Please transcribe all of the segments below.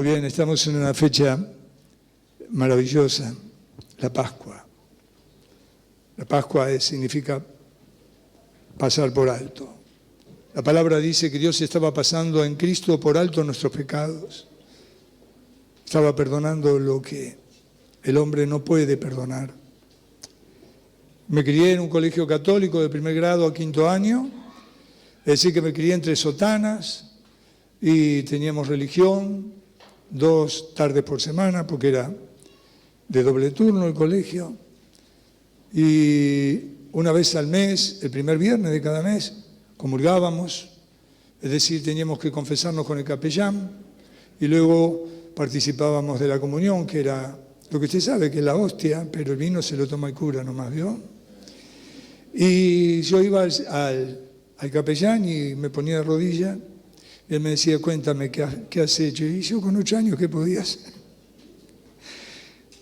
Muy bien, estamos en una fecha maravillosa, la Pascua. La Pascua significa pasar por alto. La palabra dice que Dios estaba pasando en Cristo por alto nuestros pecados. Estaba perdonando lo que el hombre no puede perdonar. Me crié en un colegio católico de primer grado a quinto año, es decir, que me crié entre sotanas y teníamos religión 2 tardes por semana, porque era de doble turno el colegio, y una vez al mes, el primer viernes de cada mes, comulgábamos, es decir, teníamos que confesarnos con el capellán, y luego participábamos de la comunión, que era lo que usted sabe, que es la hostia, pero el vino se lo toma el cura nomás, ¿vio? Y yo iba al capellán y me ponía de rodillas, y él me decía, cuéntame, ¿qué has hecho? Y yo con 8 años, ¿qué podía hacer?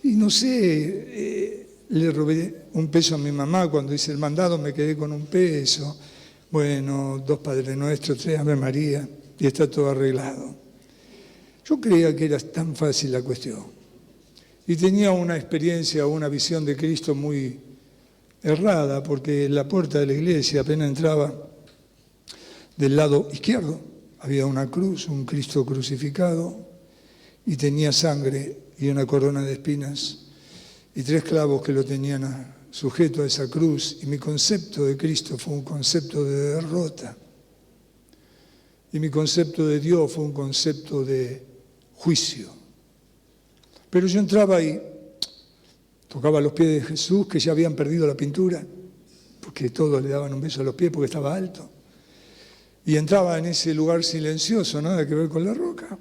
Y no sé, le robé un peso a mi mamá cuando hice el mandado, me quedé con un peso. Bueno, 2 Padres Nuestros, 3 Ave María, y está todo arreglado. Yo creía que era tan fácil la cuestión. Y tenía una experiencia, una visión de Cristo muy errada, porque en la puerta de la iglesia apenas entraba del lado izquierdo. Había una cruz, un Cristo crucificado, y tenía sangre y una corona de espinas, y 3 clavos que lo tenían sujeto a esa cruz. Y mi concepto de Cristo fue un concepto de derrota. Y mi concepto de Dios fue un concepto de juicio. Pero yo entraba y tocaba los pies de Jesús, que ya habían perdido la pintura, porque todos le daban un beso a los pies porque estaba alto. Y entraba en ese lugar silencioso, nada que ver con la roca.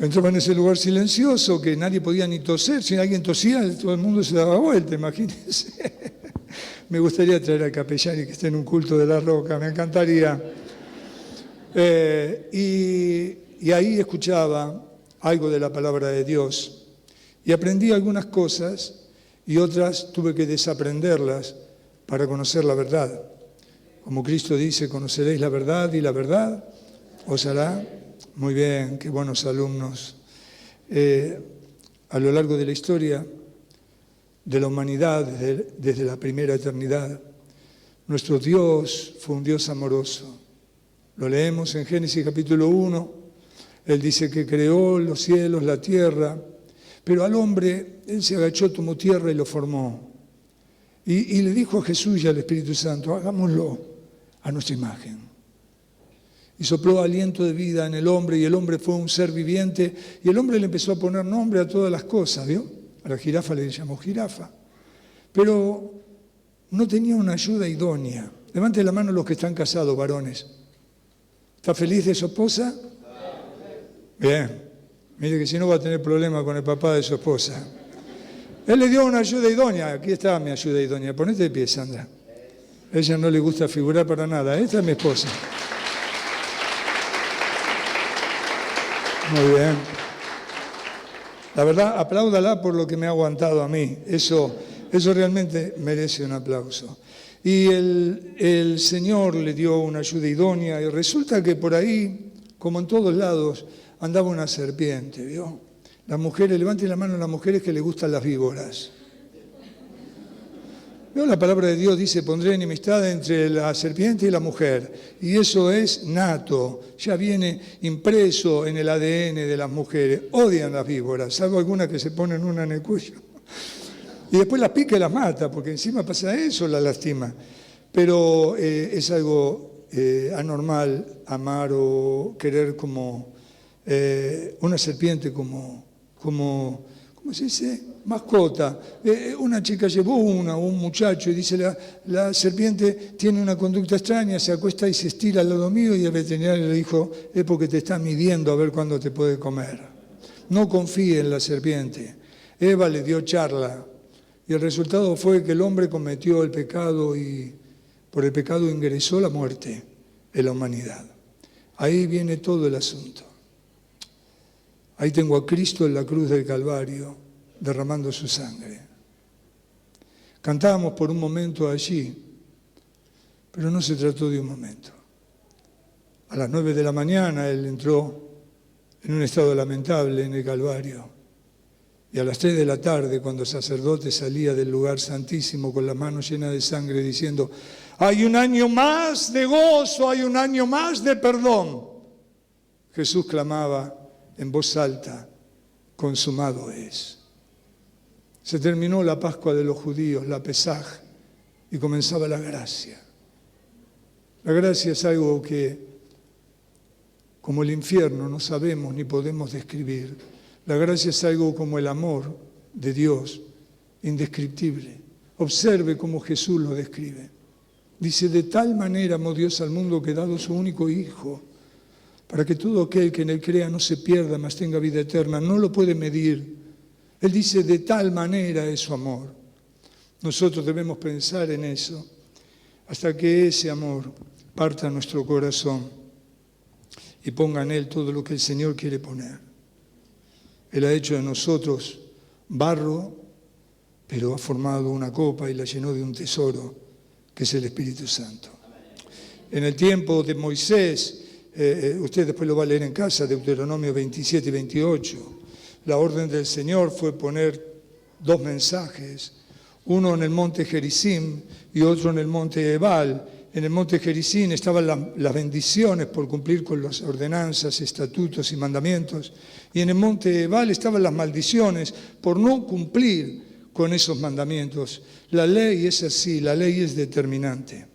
Entraba en ese lugar silencioso que nadie podía ni toser. Si alguien tosía, todo el mundo se daba vuelta, imagínense. Me gustaría traer al capellán y que esté en un culto de la roca, me encantaría. Y ahí escuchaba algo de la palabra de Dios. Y aprendí algunas cosas y otras tuve que desaprenderlas para conocer la verdad. Como Cristo dice, conoceréis la verdad y la verdad os hará. Muy bien, qué buenos alumnos. A lo largo de la historia de la humanidad, desde la primera eternidad, nuestro Dios fue un Dios amoroso. Lo leemos en Génesis capítulo 1. Él dice que creó los cielos, la tierra, pero al hombre, Él se agachó, tomó tierra y lo formó. Y le dijo a Jesús y al Espíritu Santo, hagámoslo a nuestra imagen. Y sopló aliento de vida en el hombre, y el hombre fue un ser viviente, y el hombre le empezó a poner nombre a todas las cosas, ¿vio? A la jirafa le llamó jirafa. Pero no tenía una ayuda idónea. Levante la mano los que están casados, varones. ¿Está feliz de su esposa? Bien. Mire que si no va a tener problemas con el papá de su esposa. Él le dio una ayuda idónea. Aquí está mi ayuda idónea. Ponete de pie, Sandra. A ella no le gusta figurar para nada. Esta es mi esposa. Muy bien. La verdad, apláudala por lo que me ha aguantado a mí. Eso realmente merece un aplauso. Y el Señor le dio una ayuda idónea y resulta que por ahí, como en todos lados, andaba una serpiente, ¿vio? Las mujeres, levanten la mano a las mujeres que les gustan las víboras. ¿Vio? La palabra de Dios dice, pondré enemistad entre la serpiente y la mujer. Y eso es nato, ya viene impreso en el ADN de las mujeres. Odian las víboras, salvo algunas que se ponen una en el cuello. Y después las pica y las mata, porque encima pasa eso, la lastima. Pero es algo anormal amar o querer como una serpiente como ¿cómo se dice? Mascota. Una chica llevó un muchacho y dice, la serpiente tiene una conducta extraña, se acuesta y se estira al lado mío, y el veterinario le dijo, es porque te está midiendo a ver cuándo te puede comer. No confíe en la serpiente. Eva le dio charla y el resultado fue que el hombre cometió el pecado y por el pecado ingresó la muerte en la humanidad. Ahí viene todo el asunto. Ahí tengo a Cristo en la cruz del Calvario, derramando su sangre. Cantábamos por un momento allí, pero no se trató de un momento. A las 9 de la mañana Él entró en un estado lamentable en el Calvario. Y a las 3 de la tarde, cuando el sacerdote salía del lugar santísimo con las manos llenas de sangre diciendo: hay un año más de gozo, hay un año más de perdón, Jesús clamaba en voz alta: consumado es. Se terminó la Pascua de los judíos, la Pesaj, y comenzaba la gracia. La gracia es algo que, como el infierno, no sabemos ni podemos describir. La gracia es algo como el amor de Dios, indescriptible. Observe cómo Jesús lo describe. Dice: de tal manera amó Dios al mundo que ha dado su único Hijo, para que todo aquel que en él crea no se pierda, mas tenga vida eterna. No lo puede medir. Él dice: de tal manera es su amor. Nosotros debemos pensar en eso hasta que ese amor parta nuestro corazón y ponga en él todo lo que el Señor quiere poner. Él ha hecho de nosotros barro, pero ha formado una copa y la llenó de un tesoro, que es el Espíritu Santo. En el tiempo de Moisés, usted después lo va a leer en casa, Deuteronomio 27 y 28, la orden del Señor fue poner 2 mensajes, uno en el monte Gerizim y otro en el monte Ebal. En el monte Gerizim estaban las bendiciones por cumplir con las ordenanzas, estatutos y mandamientos, y en el monte Ebal estaban las maldiciones por no cumplir con esos mandamientos. La ley es así, la ley es determinante.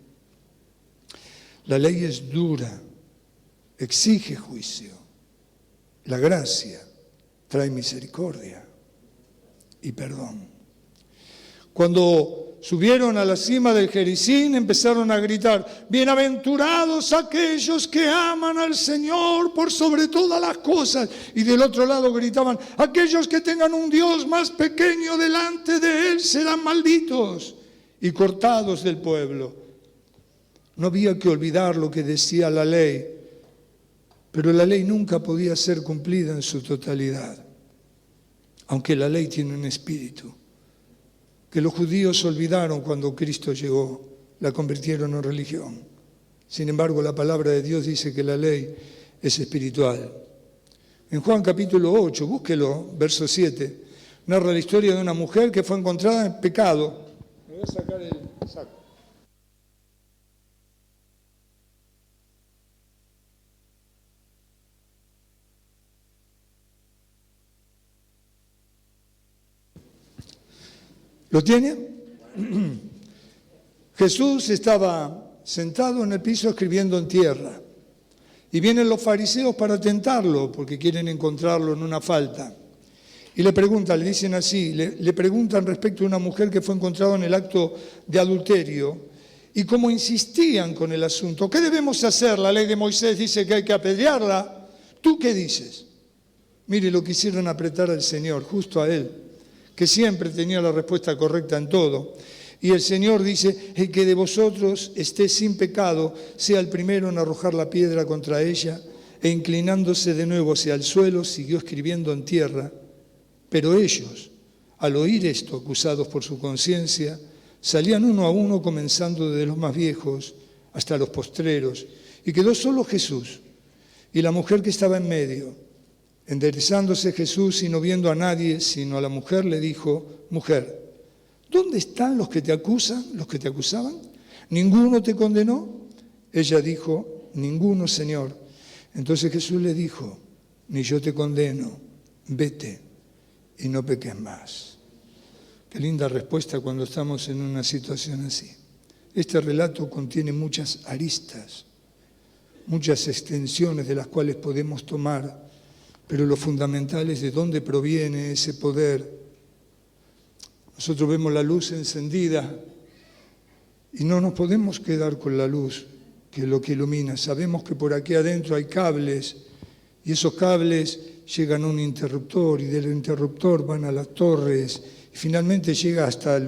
La ley es dura, exige juicio. La gracia trae misericordia y perdón. Cuando subieron a la cima del Gerizim, empezaron a gritar: bienaventurados aquellos que aman al Señor por sobre todas las cosas. Y del otro lado gritaban: aquellos que tengan un Dios más pequeño delante de Él serán malditos y cortados del pueblo. No había que olvidar lo que decía la ley, pero la ley nunca podía ser cumplida en su totalidad, aunque la ley tiene un espíritu que los judíos olvidaron cuando Cristo llegó, la convirtieron en religión. Sin embargo, la palabra de Dios dice que la ley es espiritual. En Juan capítulo 8, búsquelo, verso 7, narra la historia de una mujer que fue encontrada en pecado. Me voy a sacar el saco. ¿Lo tiene? Jesús estaba sentado en el piso escribiendo en tierra. Y vienen los fariseos para tentarlo, porque quieren encontrarlo en una falta. Y le preguntan, le dicen así, le preguntan respecto a una mujer que fue encontrada en el acto de adulterio. Y como insistían con el asunto, ¿qué debemos hacer? La ley de Moisés dice que hay que apedrearla. ¿Tú qué dices? Mire, lo quisieron apretar al Señor, justo a Él, que siempre tenía la respuesta correcta en todo. Y el Señor dice: el que de vosotros esté sin pecado, sea el primero en arrojar la piedra contra ella. E inclinándose de nuevo hacia el suelo, siguió escribiendo en tierra. Pero ellos, al oír esto, acusados por su conciencia, salían uno a uno, comenzando desde los más viejos hasta los postreros. Y quedó solo Jesús y la mujer que estaba en medio. Enderezándose Jesús y no viendo a nadie sino a la mujer, le dijo: mujer, ¿dónde están los que te acusan, los que te acusaban? ¿Ninguno te condenó? Ella dijo: ninguno, Señor. Entonces Jesús le dijo: ni yo te condeno, vete y no peques más. Qué linda respuesta cuando estamos en una situación así. Este relato contiene muchas aristas, muchas extensiones de las cuales podemos tomar. Pero lo fundamental es de dónde proviene ese poder. Nosotros vemos la luz encendida y no nos podemos quedar con la luz, que es lo que ilumina. Sabemos que por aquí adentro hay cables y esos cables llegan a un interruptor y del interruptor van a las torres y finalmente llega hasta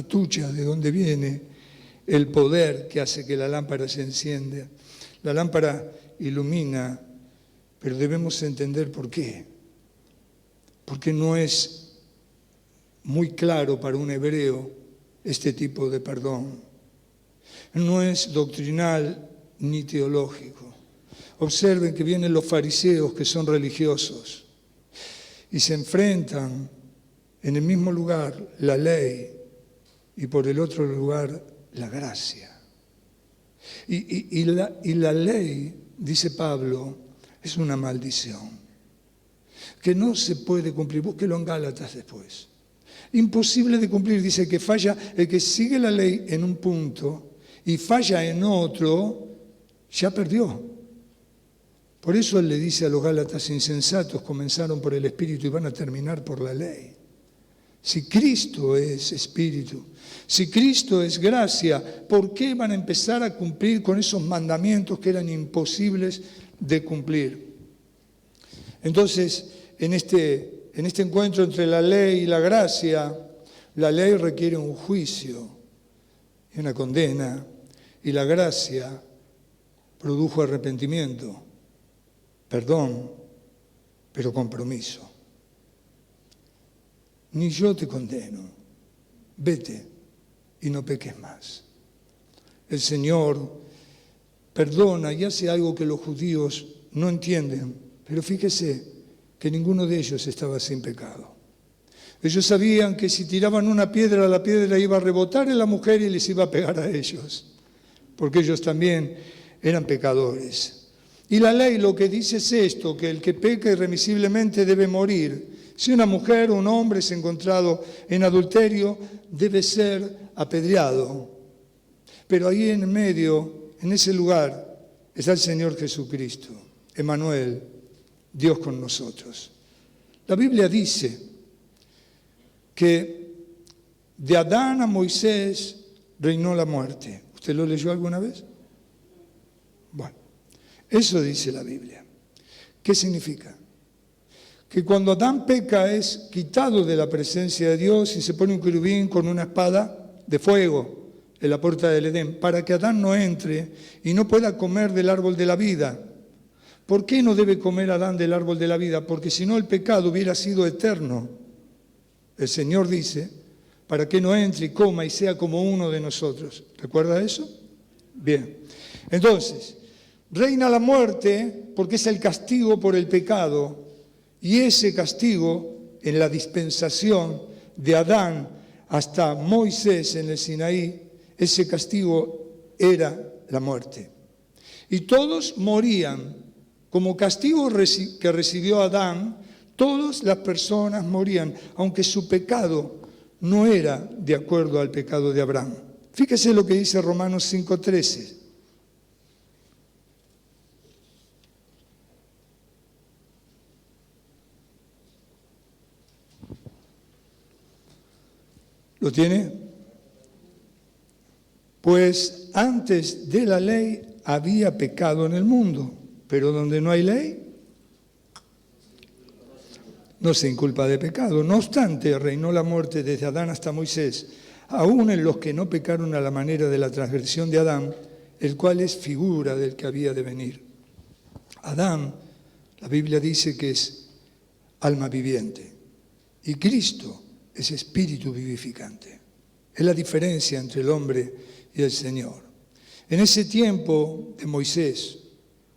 Tucha, de donde viene el poder que hace que la lámpara se encienda. La lámpara ilumina, pero debemos entender por qué. Porque no es muy claro para un hebreo este tipo de perdón. No es doctrinal ni teológico. Observen que vienen los fariseos, que son religiosos, y se enfrentan en el mismo lugar la ley y por el otro lugar la gracia. Y la ley, dice Pablo, es una maldición que no se puede cumplir. Búsquelo en Gálatas después. Imposible de cumplir, dice que falla el que sigue la ley en un punto y falla en otro, ya perdió. Por eso él le dice a los Gálatas: insensatos, comenzaron por el Espíritu y van a terminar por la ley. Si Cristo es Espíritu, si Cristo es gracia, ¿por qué van a empezar a cumplir con esos mandamientos que eran imposibles de cumplir? Entonces, en este encuentro entre la ley y la gracia, la ley requiere un juicio y una condena, y la gracia produjo arrepentimiento, perdón, pero compromiso. Ni yo te condeno, vete y no peques más. El Señor perdona y hace algo que los judíos no entienden, pero fíjese que ninguno de ellos estaba sin pecado. Ellos sabían que si tiraban una piedra, la piedra iba a rebotar en la mujer y les iba a pegar a ellos, porque ellos también eran pecadores. Y la ley lo que dice es esto, que el que peca irremisiblemente debe morir. Si una mujer o un hombre es encontrado en adulterio, debe ser apedreado. Pero ahí en medio, en ese lugar, está el Señor Jesucristo, Emmanuel, Dios con nosotros. La Biblia dice que de Adán a Moisés reinó la muerte. ¿Usted lo leyó alguna vez? Bueno, eso dice la Biblia. ¿Qué significa? Que cuando Adán peca es quitado de la presencia de Dios y se pone un querubín con una espada de fuego en la puerta del Edén, para que Adán no entre y no pueda comer del árbol de la vida. ¿Por qué no debe comer Adán del árbol de la vida? Porque si no el pecado hubiera sido eterno. El Señor dice, para que no entre y coma y sea como uno de nosotros. ¿Recuerda eso? Bien. Entonces, reina la muerte porque es el castigo por el pecado. Y ese castigo, en la dispensación de Adán hasta Moisés en el Sinaí, ese castigo era la muerte. Y todos morían. Como castigo que recibió Adán, todas las personas morían, aunque su pecado no era de acuerdo al pecado de Abraham. Fíjese lo que dice Romanos 5:13. ¿Lo tiene? Pues antes de la ley había pecado en el mundo, pero donde no hay ley, no se inculpa de pecado. No obstante, reinó la muerte desde Adán hasta Moisés, aún en los que no pecaron a la manera de la transgresión de Adán, el cual es figura del que había de venir. Adán, la Biblia dice que es alma viviente, y Cristo es espíritu vivificante. Es la diferencia entre el hombre y el Señor. En ese tiempo de Moisés,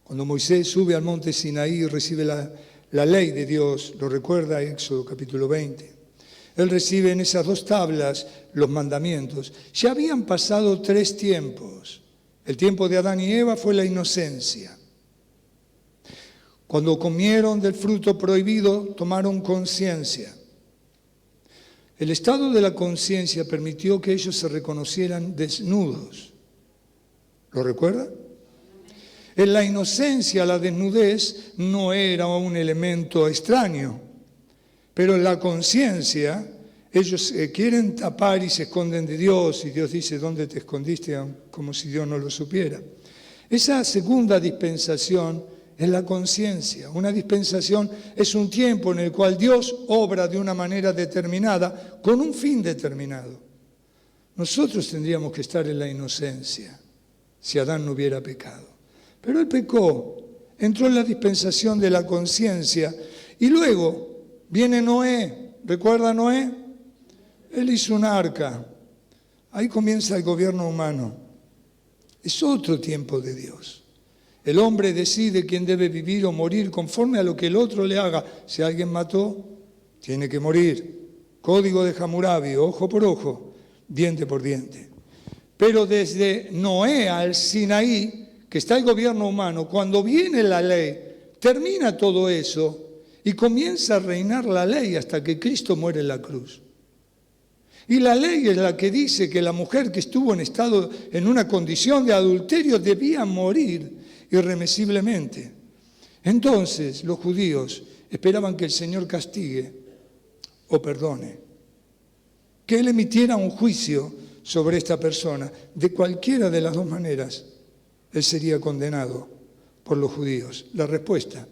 cuando Moisés sube al monte Sinaí y recibe la ley de Dios, lo recuerda Éxodo capítulo 20. Él recibe en esas 2 tablas los mandamientos. Ya habían pasado 3 tiempos. El tiempo de Adán y Eva fue la inocencia. Cuando comieron del fruto prohibido, tomaron conciencia. El estado de la conciencia permitió que ellos se reconocieran desnudos. ¿Lo recuerda? En la inocencia, la desnudez no era un elemento extraño, pero en la conciencia ellos quieren tapar y se esconden de Dios, y Dios dice, ¿dónde te escondiste? Como si Dios no lo supiera. Esa segunda dispensación es la conciencia. Una dispensación es un tiempo en el cual Dios obra de una manera determinada, con un fin determinado. Nosotros tendríamos que estar en la inocencia, si Adán no hubiera pecado. Pero él pecó, entró en la dispensación de la conciencia, y luego viene Noé. ¿Recuerda Noé? Él hizo un arca. Ahí comienza el gobierno humano. Es otro tiempo de Dios. El hombre decide quién debe vivir o morir conforme a lo que el otro le haga. Si alguien mató, tiene que morir. Código de Hammurabi, ojo por ojo, diente por diente. Pero desde Noé al Sinaí, que está el gobierno humano, cuando viene la ley, termina todo eso y comienza a reinar la ley hasta que Cristo muere en la cruz. Y la ley es la que dice que la mujer que estuvo en una condición de adulterio debía morir irremisiblemente. Entonces los judíos esperaban que el Señor castigue o perdone, que Él emitiera un juicio sobre esta persona. De cualquiera de las dos maneras, Él sería condenado por los judíos. La respuesta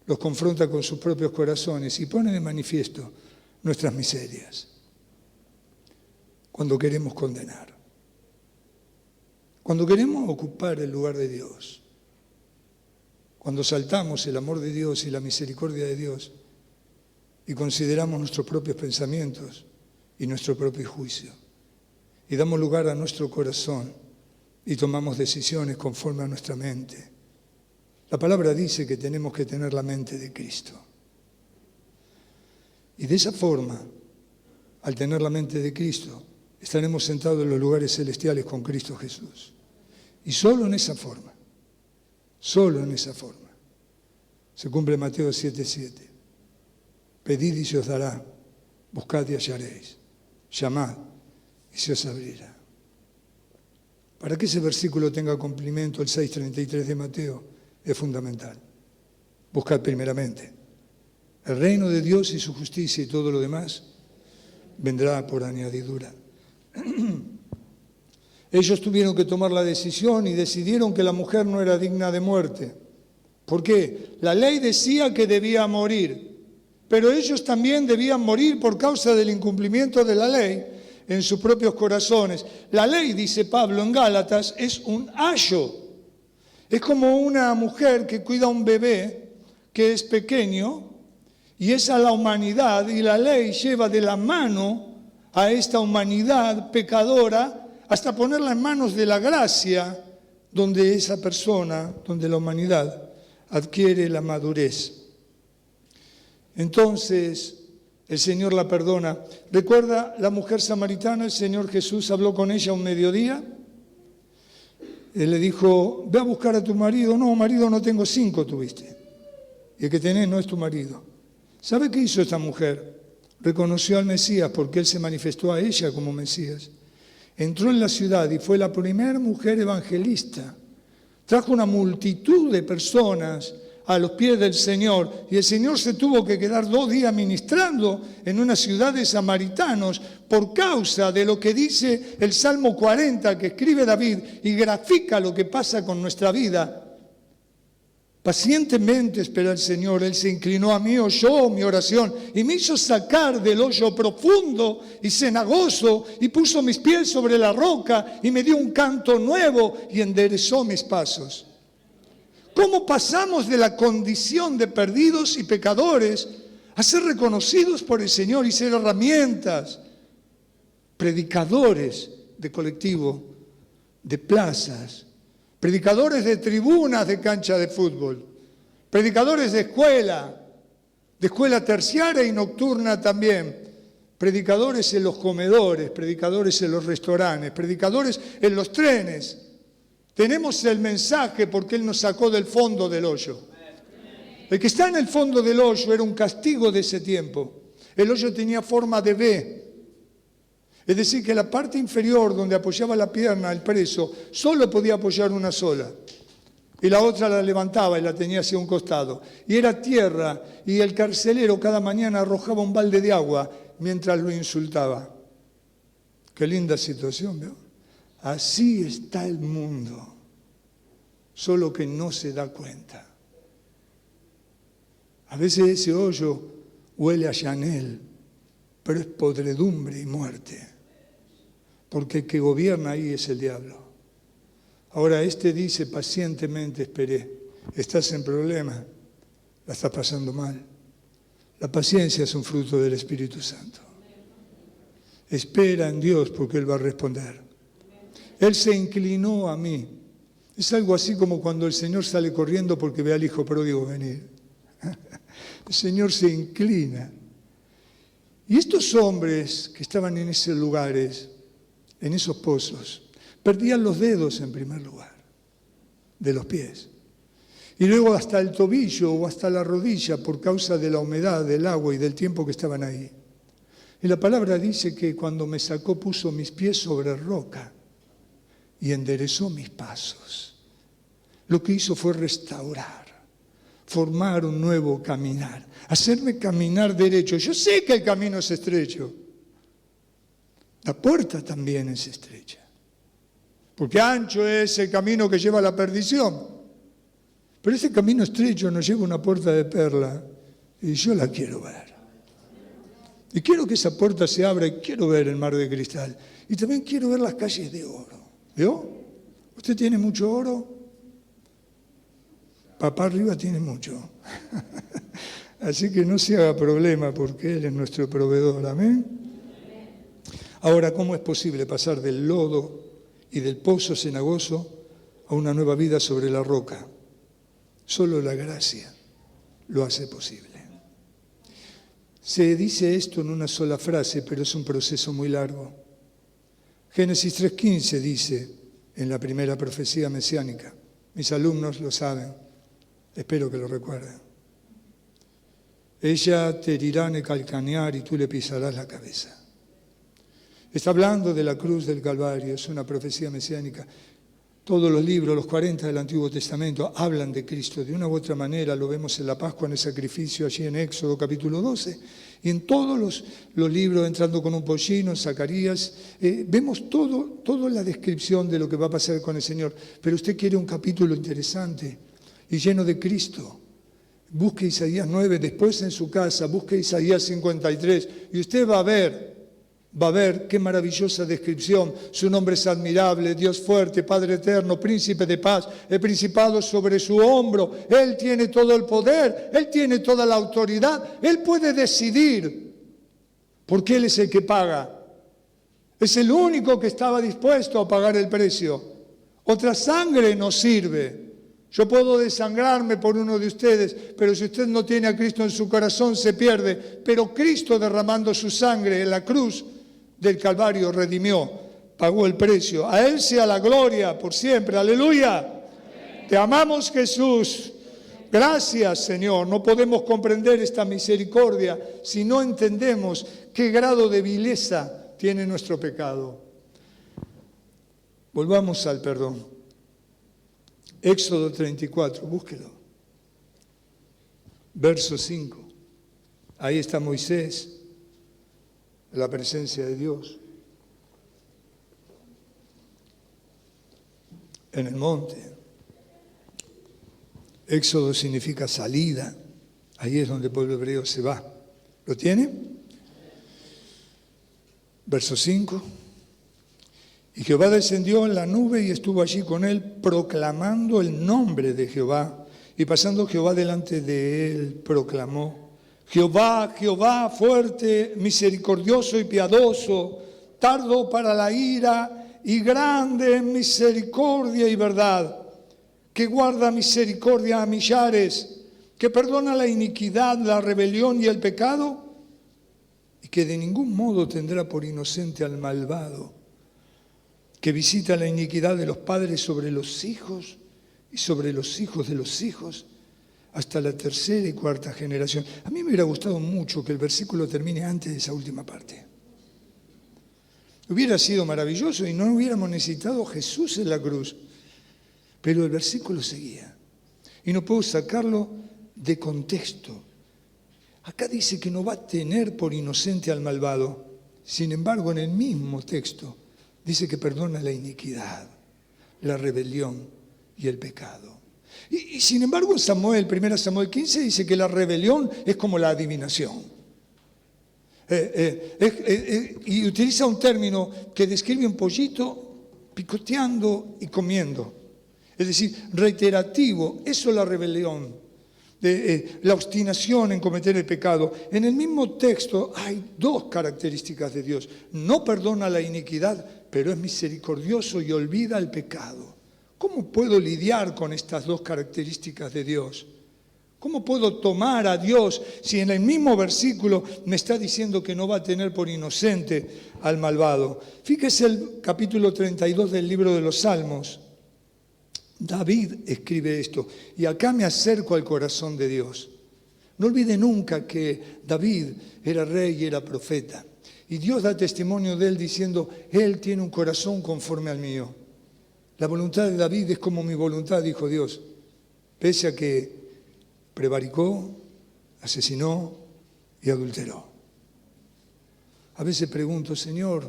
los confronta con sus propios corazones y pone de manifiesto nuestras miserias cuando queremos condenar, cuando queremos ocupar el lugar de Dios, cuando saltamos el amor de Dios y la misericordia de Dios y consideramos nuestros propios pensamientos y nuestro propio juicio y damos lugar a nuestro corazón y tomamos decisiones conforme a nuestra mente. La palabra dice que tenemos que tener la mente de Cristo. Y de esa forma, al tener la mente de Cristo, estaremos sentados en los lugares celestiales con Cristo Jesús. Y solo en esa forma, se cumple Mateo 7:7. Pedid y se os dará, buscad y hallaréis, llamad y se os abrirá. Para que ese versículo tenga cumplimiento, el 6:33 de Mateo es fundamental. Buscad primeramente el reino de Dios y su justicia, y todo lo demás vendrá por añadidura. Ellos tuvieron que tomar la decisión y decidieron que la mujer no era digna de muerte. ¿Por qué? La ley decía que debía morir, pero ellos también debían morir por causa del incumplimiento de la ley en sus propios corazones. La ley, dice Pablo en Gálatas, es un ayo. Es como una mujer que cuida a un bebé que es pequeño y es a la humanidad, y la ley lleva de la mano a esta humanidad pecadora hasta ponerla en manos de la gracia, donde esa persona, donde la humanidad adquiere la madurez. Entonces el Señor la perdona. ¿Recuerda la mujer samaritana? El Señor Jesús habló con ella un mediodía. Él le dijo: ve a buscar a tu marido. No, marido no tengo, 5 tuviste. Y el que tenés no es tu marido. ¿Sabe qué hizo esta mujer? Reconoció al Mesías porque Él se manifestó a ella como Mesías. Entró en la ciudad y fue la primera mujer evangelista. Trajo una multitud de personas a los pies del Señor, y el Señor se tuvo que quedar 2 días ministrando en una ciudad de samaritanos por causa de lo que dice el Salmo 40 que escribe David y grafica lo que pasa con nuestra vida. Pacientemente esperé al Señor, Él se inclinó a mí, oyó mi oración y me hizo sacar del hoyo profundo y cenagoso, y puso mis pies sobre la roca y me dio un canto nuevo y enderezó mis pasos. ¿Cómo pasamos de la condición de perdidos y pecadores a ser reconocidos por el Señor y ser herramientas, predicadores de colectivo, de plazas, predicadores de tribunas de cancha de fútbol, predicadores de escuela terciaria y nocturna también, predicadores en los comedores, predicadores en los restaurantes, predicadores en los trenes? Tenemos el mensaje porque Él nos sacó del fondo del hoyo. El que está en el fondo del hoyo era un castigo de ese tiempo. El hoyo tenía forma de V. Es decir, que la parte inferior donde apoyaba la pierna el preso solo podía apoyar una sola. Y la otra la levantaba y la tenía hacia un costado. Y era tierra, y el carcelero cada mañana arrojaba un balde de agua mientras lo insultaba. Qué linda situación, ¿veo? Así está el mundo, solo que no se da cuenta. A veces ese hoyo huele a Chanel, pero es podredumbre y muerte, porque el que gobierna ahí es el diablo. Ahora este dice: pacientemente esperé. Estás en problema, la estás pasando mal. La paciencia es un fruto del Espíritu Santo. Espera en Dios porque Él va a responder. Él se inclinó a mí. Es algo así como cuando el Señor sale corriendo porque ve al hijo pródigo venir. El Señor se inclina. Y estos hombres que estaban en esos lugares, en esos pozos, perdían los dedos en primer lugar, de los pies. Y luego hasta el tobillo o hasta la rodilla por causa de la humedad, del agua y del tiempo que estaban ahí. Y la palabra dice que cuando me sacó puso mis pies sobre roca y enderezó mis pasos. Lo que hizo fue restaurar, formar un nuevo caminar, hacerme caminar derecho. Yo sé que el camino es estrecho. La puerta también es estrecha. Porque ancho es el camino que lleva a la perdición. Pero ese camino estrecho nos lleva a una puerta de perla y yo la quiero ver. Y quiero que esa puerta se abra y quiero ver el mar de cristal. Y también quiero ver las calles de oro. ¿Vio? ¿Usted tiene mucho oro? Papá arriba tiene mucho. Así que no se haga problema porque Él es nuestro proveedor. Amén. Ahora, ¿cómo es posible pasar del lodo y del pozo cenagoso a una nueva vida sobre la roca? Solo la gracia lo hace posible. Se dice esto en una sola frase, pero es un proceso muy largo. Génesis 3:15 dice, en la primera profecía mesiánica, mis alumnos lo saben, espero que lo recuerden. Ella te herirá en el calcañar y tú le pisarás la cabeza. Está hablando de la cruz del Calvario, es una profecía mesiánica. Todos los libros, los 40 del Antiguo Testamento, hablan de Cristo. De una u otra manera lo vemos en la Pascua, en el sacrificio, allí en Éxodo capítulo 12. Y en todos los libros, entrando con un pollino, en Zacarías, vemos toda la descripción de lo que va a pasar con el Señor. Pero usted quiere un capítulo interesante y lleno de Cristo. Busque Isaías 9, después en su casa, busque Isaías 53 y usted va a ver qué maravillosa descripción. Su nombre es admirable, Dios fuerte, Padre eterno, príncipe de paz, el principado sobre su hombro. Él tiene todo el poder, Él tiene toda la autoridad, Él puede decidir, porque Él es el que paga. Es el único que estaba dispuesto a pagar el precio. Otra sangre no sirve. Yo puedo desangrarme por uno de ustedes, pero si usted no tiene a Cristo en su corazón se pierde. Pero Cristo derramando su sangre en la cruz del Calvario redimió, pagó el precio. A Él sea la gloria por siempre. Aleluya. Amén. Te amamos, Jesús. Gracias, Señor. No podemos comprender esta misericordia si no entendemos qué grado de vileza tiene nuestro pecado. Volvamos al perdón. Éxodo 34, búsquelo. Verso 5. Ahí está Moisés, en la presencia de Dios, en el monte. Éxodo significa salida. Ahí es donde el pueblo hebreo se va. ¿Lo tiene? Verso 5. Y Jehová descendió en la nube y estuvo allí con él, proclamando el nombre de Jehová. Y pasando Jehová delante de él, proclamó: Jehová, Jehová, fuerte, misericordioso y piadoso, tardo para la ira y grande en misericordia y verdad, que guarda misericordia a millares, que perdona la iniquidad, la rebelión y el pecado, y que de ningún modo tendrá por inocente al malvado, que visita la iniquidad de los padres sobre los hijos y sobre los hijos de los hijos, hasta la tercera y cuarta generación. A mí me hubiera gustado mucho que el versículo termine antes de esa última parte. Hubiera sido maravilloso y no hubiéramos necesitado a Jesús en la cruz. Pero el versículo seguía. Y no puedo sacarlo de contexto. Acá dice que no va a tener por inocente al malvado. Sin embargo, en el mismo texto dice que perdona la iniquidad, la rebelión y el pecado. Y sin embargo, en Samuel, 1 Samuel 15, dice que la rebelión es como la adivinación. Y utiliza un término que describe un pollito picoteando y comiendo. Es decir, reiterativo. Eso es la rebelión, la obstinación en cometer el pecado. En el mismo texto hay dos características de Dios. No perdona la iniquidad, pero es misericordioso y olvida el pecado. ¿Cómo puedo lidiar con estas dos características de Dios? ¿Cómo puedo tomar a Dios si en el mismo versículo me está diciendo que no va a tener por inocente al malvado? Fíjese el capítulo 32 del libro de los Salmos. David escribe esto, y acá me acerco al corazón de Dios. No olvide nunca que David era rey y era profeta. Y Dios da testimonio de él diciendo, él tiene un corazón conforme al mío. La voluntad de David es como mi voluntad, dijo Dios, pese a que prevaricó, asesinó y adulteró. A veces pregunto, Señor,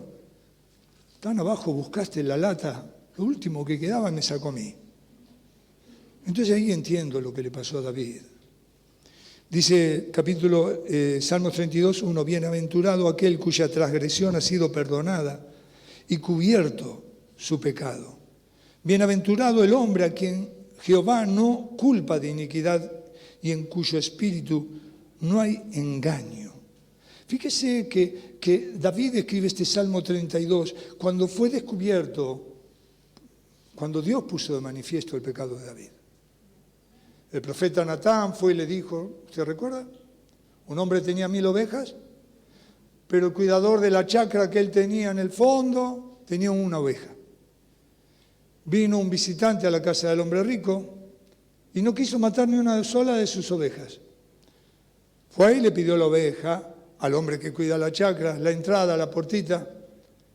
tan abajo buscaste la lata, lo último que quedaba me sacó a mí. Entonces ahí entiendo lo que le pasó a David. Dice capítulo Salmos 32, 1, bienaventurado aquel cuya transgresión ha sido perdonada y cubierto su pecado. Bienaventurado el hombre a quien Jehová no culpa de iniquidad y en cuyo espíritu no hay engaño. Fíjese que David escribe este Salmo 32 cuando fue descubierto, cuando Dios puso de manifiesto el pecado de David. El profeta Natán fue y le dijo, ¿se recuerda? Un hombre tenía 1000 ovejas, pero el cuidador de la chacra que él tenía en el fondo tenía una oveja. Vino un visitante a la casa del hombre rico y no quiso matar ni una sola de sus ovejas. Fue y le pidió la oveja al hombre que cuida la chacra, la entrada, la portita,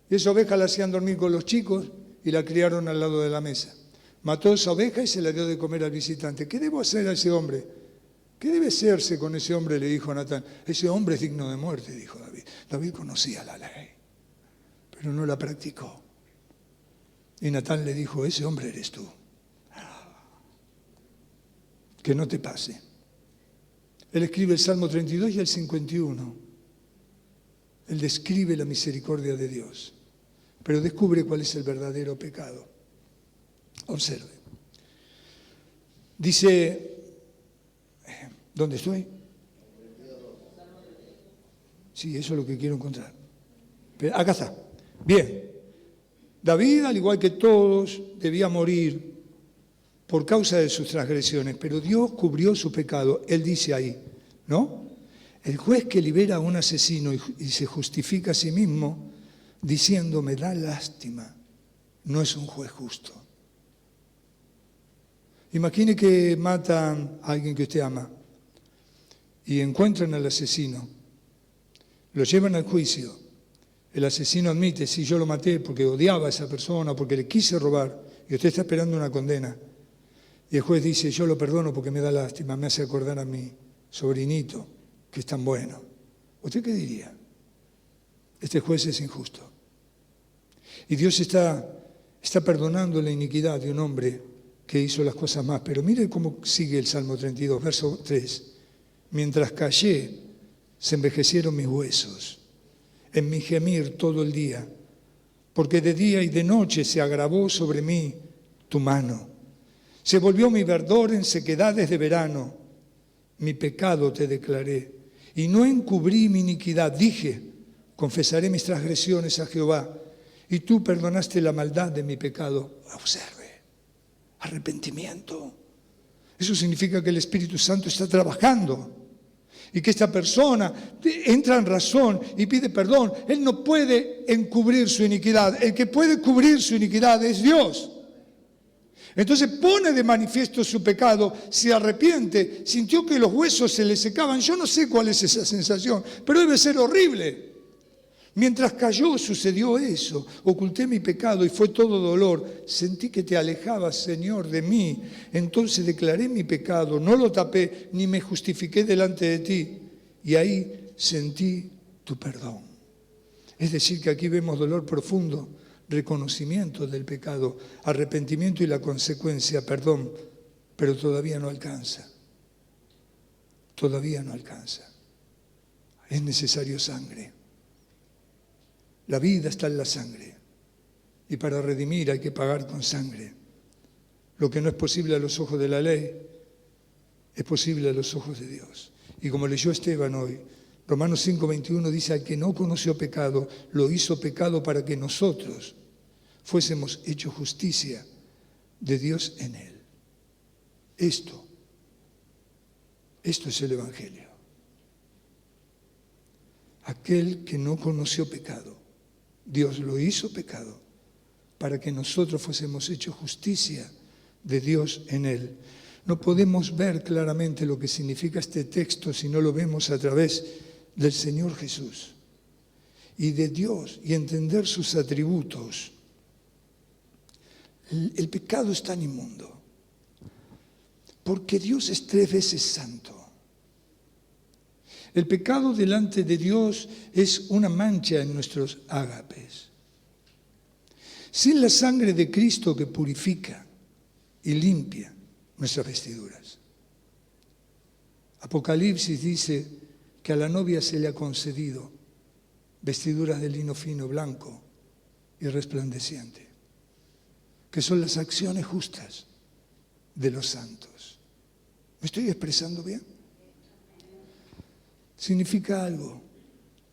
y esa oveja la hacían dormir con los chicos y la criaron al lado de la mesa. Mató esa oveja y se la dio de comer al visitante. ¿Qué debo hacer a ese hombre? ¿Qué debe hacerse con ese hombre? Le dijo Natán. Ese hombre es digno de muerte, dijo David. David conocía la ley, pero no la practicó. Y Natán le dijo, ese hombre eres tú. Que no te pase. Él escribe el Salmo 32 y el 51. Él describe la misericordia de Dios, pero descubre cuál es el verdadero pecado. Observe. Dice, ¿dónde estoy? Sí, eso es lo que quiero encontrar. Pero acá está. Bien. David, al igual que todos, debía morir por causa de sus transgresiones, pero Dios cubrió su pecado. Él dice ahí, ¿no? El juez que libera a un asesino y se justifica a sí mismo diciendo, me da lástima, no es un juez justo. Imagine que matan a alguien que usted ama y encuentran al asesino, lo llevan al juicio. El asesino admite, sí, yo lo maté porque odiaba a esa persona, porque le quise robar, y usted está esperando una condena. Y el juez dice, yo lo perdono porque me da lástima, me hace acordar a mi sobrinito, que es tan bueno. ¿Usted qué diría? Este juez es injusto. Y Dios está perdonando la iniquidad de un hombre que hizo las cosas más. Pero mire cómo sigue el Salmo 32, verso 3. Mientras callé, se envejecieron mis huesos, en mi gemir todo el día, porque de día y de noche se agravó sobre mí tu mano. Se volvió mi verdor en sequedades de verano. Mi pecado te declaré, y no encubrí mi iniquidad. Dije, confesaré mis transgresiones a Jehová, y tú perdonaste la maldad de mi pecado. Observe. Arrepentimiento. Eso significa que el Espíritu Santo está trabajando y que esta persona entra en razón y pide perdón. Él no puede encubrir su iniquidad. El que puede cubrir su iniquidad es Dios. Entonces pone de manifiesto su pecado, se arrepiente, sintió que los huesos se le secaban. Yo no sé cuál es esa sensación, pero debe ser horrible. Mientras cayó sucedió eso, oculté mi pecado y fue todo dolor. Sentí que te alejabas, Señor, de mí. Entonces declaré mi pecado, no lo tapé ni me justifiqué delante de ti. Y ahí sentí tu perdón. Es decir, que aquí vemos dolor profundo, reconocimiento del pecado, arrepentimiento y la consecuencia, perdón, pero todavía no alcanza. Todavía no alcanza. Es necesario sangre. La vida está en la sangre y para redimir hay que pagar con sangre. Lo que no es posible a los ojos de la ley es posible a los ojos de Dios. Y como leyó Esteban hoy, Romanos 5:21 dice, al que no conoció pecado, lo hizo pecado para que nosotros fuésemos hechos justicia de Dios en él. Esto es el Evangelio. Aquel que no conoció pecado, Dios lo hizo pecado para que nosotros fuésemos hechos justicia de Dios en él. No podemos ver claramente lo que significa este texto si no lo vemos a través del Señor Jesús y de Dios y entender sus atributos. El pecado es tan inmundo porque Dios es 3 veces santo. El pecado delante de Dios es una mancha en nuestros ágapes. Sin la sangre de Cristo que purifica y limpia nuestras vestiduras. Apocalipsis dice que a la novia se le ha concedido vestiduras de lino fino, blanco y resplandeciente, que son las acciones justas de los santos. ¿Me estoy expresando bien? Significa algo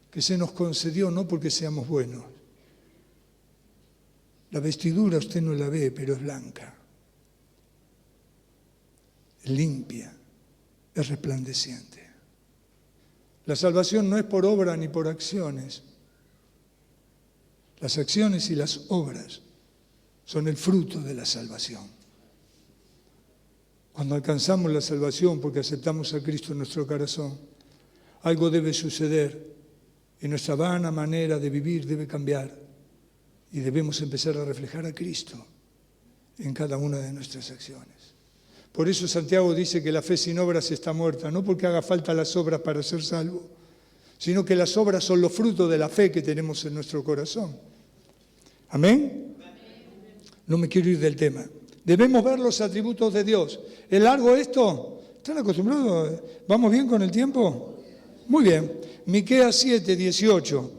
que se nos concedió no porque seamos buenos. La vestidura usted no la ve, pero es blanca, es limpia, es resplandeciente. La salvación no es por obra ni por acciones. Las acciones y las obras son el fruto de la salvación. Cuando alcanzamos la salvación porque aceptamos a Cristo en nuestro corazón, algo debe suceder y nuestra vana manera de vivir debe cambiar y debemos empezar a reflejar a Cristo en cada una de nuestras acciones. Por eso Santiago dice que la fe sin obras está muerta, no porque haga falta las obras para ser salvo, sino que las obras son los frutos de la fe que tenemos en nuestro corazón. ¿Amén? No me quiero ir del tema. Debemos ver los atributos de Dios. ¿Es largo esto? ¿Están acostumbrados? ¿Vamos bien con el tiempo? Muy bien. Miqueas 7, 18.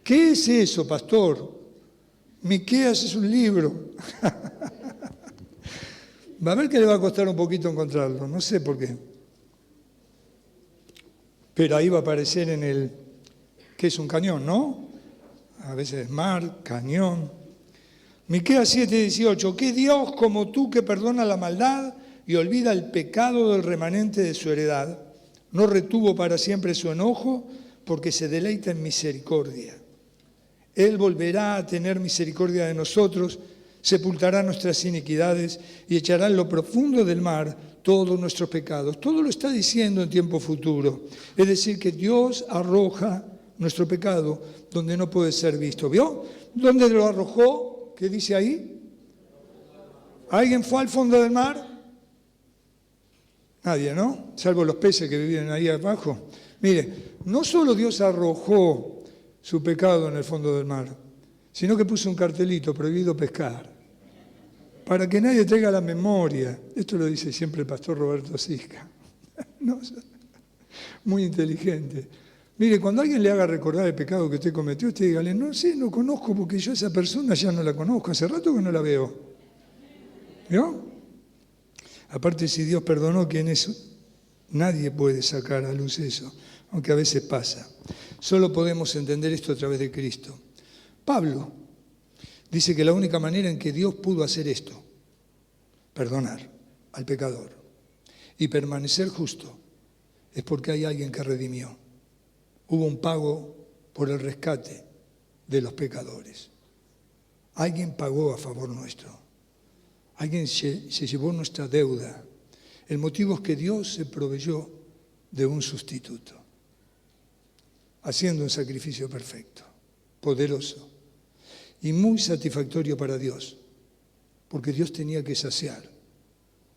¿Qué es eso, pastor? Miqueas es un libro. Va a ver que le va a costar un poquito encontrarlo, no sé por qué. Pero ahí va a aparecer en el, que es un cañón, ¿no? A veces mar, cañón. Miqueas 7, 18. ¿Qué Dios como tú que perdona la maldad y olvida el pecado del remanente de su heredad? No retuvo para siempre su enojo porque se deleita en misericordia. Él volverá a tener misericordia de nosotros, sepultará nuestras iniquidades y echará en lo profundo del mar todos nuestros pecados. Todo lo está diciendo en tiempo futuro. Es decir, que Dios arroja nuestro pecado donde no puede ser visto. ¿Vio? ¿Dónde lo arrojó? ¿Qué dice ahí? ¿Alguien fue al fondo del mar? Nadie, ¿no? Salvo los peces que viven ahí abajo. Mire, no solo Dios arrojó su pecado en el fondo del mar, sino que puso un cartelito, prohibido pescar, para que nadie traiga la memoria. Esto lo dice siempre el pastor Roberto Sisca. No, muy inteligente. Mire, cuando alguien le haga recordar el pecado que usted cometió, usted dígale, no sé, no conozco porque yo a esa persona ya no la conozco, hace rato que no la veo. ¿Vio? Aparte, si Dios perdonó, ¿quién es? Nadie puede sacar a luz eso, aunque a veces pasa. Solo podemos entender esto a través de Cristo. Pablo dice que la única manera en que Dios pudo hacer esto, perdonar al pecador y permanecer justo, es porque hay alguien que redimió. Hubo un pago por el rescate de los pecadores. Alguien pagó a favor nuestro. Alguien se llevó nuestra deuda. El motivo es que Dios se proveyó de un sustituto, haciendo un sacrificio perfecto, poderoso y muy satisfactorio para Dios, porque Dios tenía que saciar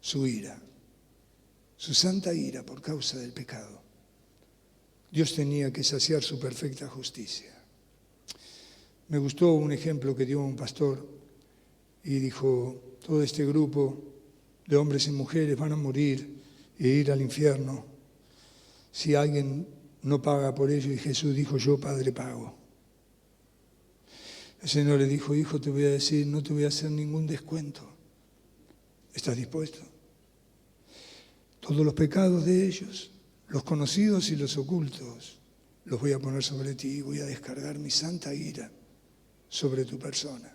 su ira, su santa ira por causa del pecado. Dios tenía que saciar su perfecta justicia. Me gustó un ejemplo que dio un pastor y dijo, todo este grupo de hombres y mujeres van a morir e ir al infierno si alguien no paga por ello. Y Jesús dijo, yo, Padre, pago. El Señor le dijo, hijo, te voy a decir, no te voy a hacer ningún descuento. ¿Estás dispuesto? Todos los pecados de ellos, los conocidos y los ocultos, los voy a poner sobre ti y voy a descargar mi santa ira sobre tu persona.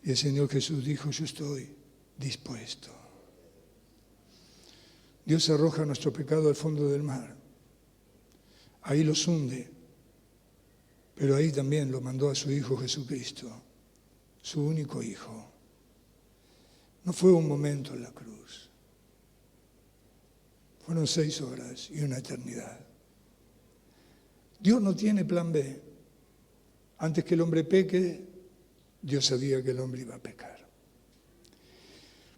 Y el Señor Jesús dijo, yo estoy dispuesto. Dios arroja nuestro pecado al fondo del mar. Ahí los hunde, pero ahí también lo mandó a su Hijo Jesucristo, su único Hijo. No fue un momento en la cruz, fueron 6 horas y una eternidad. Dios no tiene plan B. Antes que el hombre peque, Dios sabía que el hombre iba a pecar.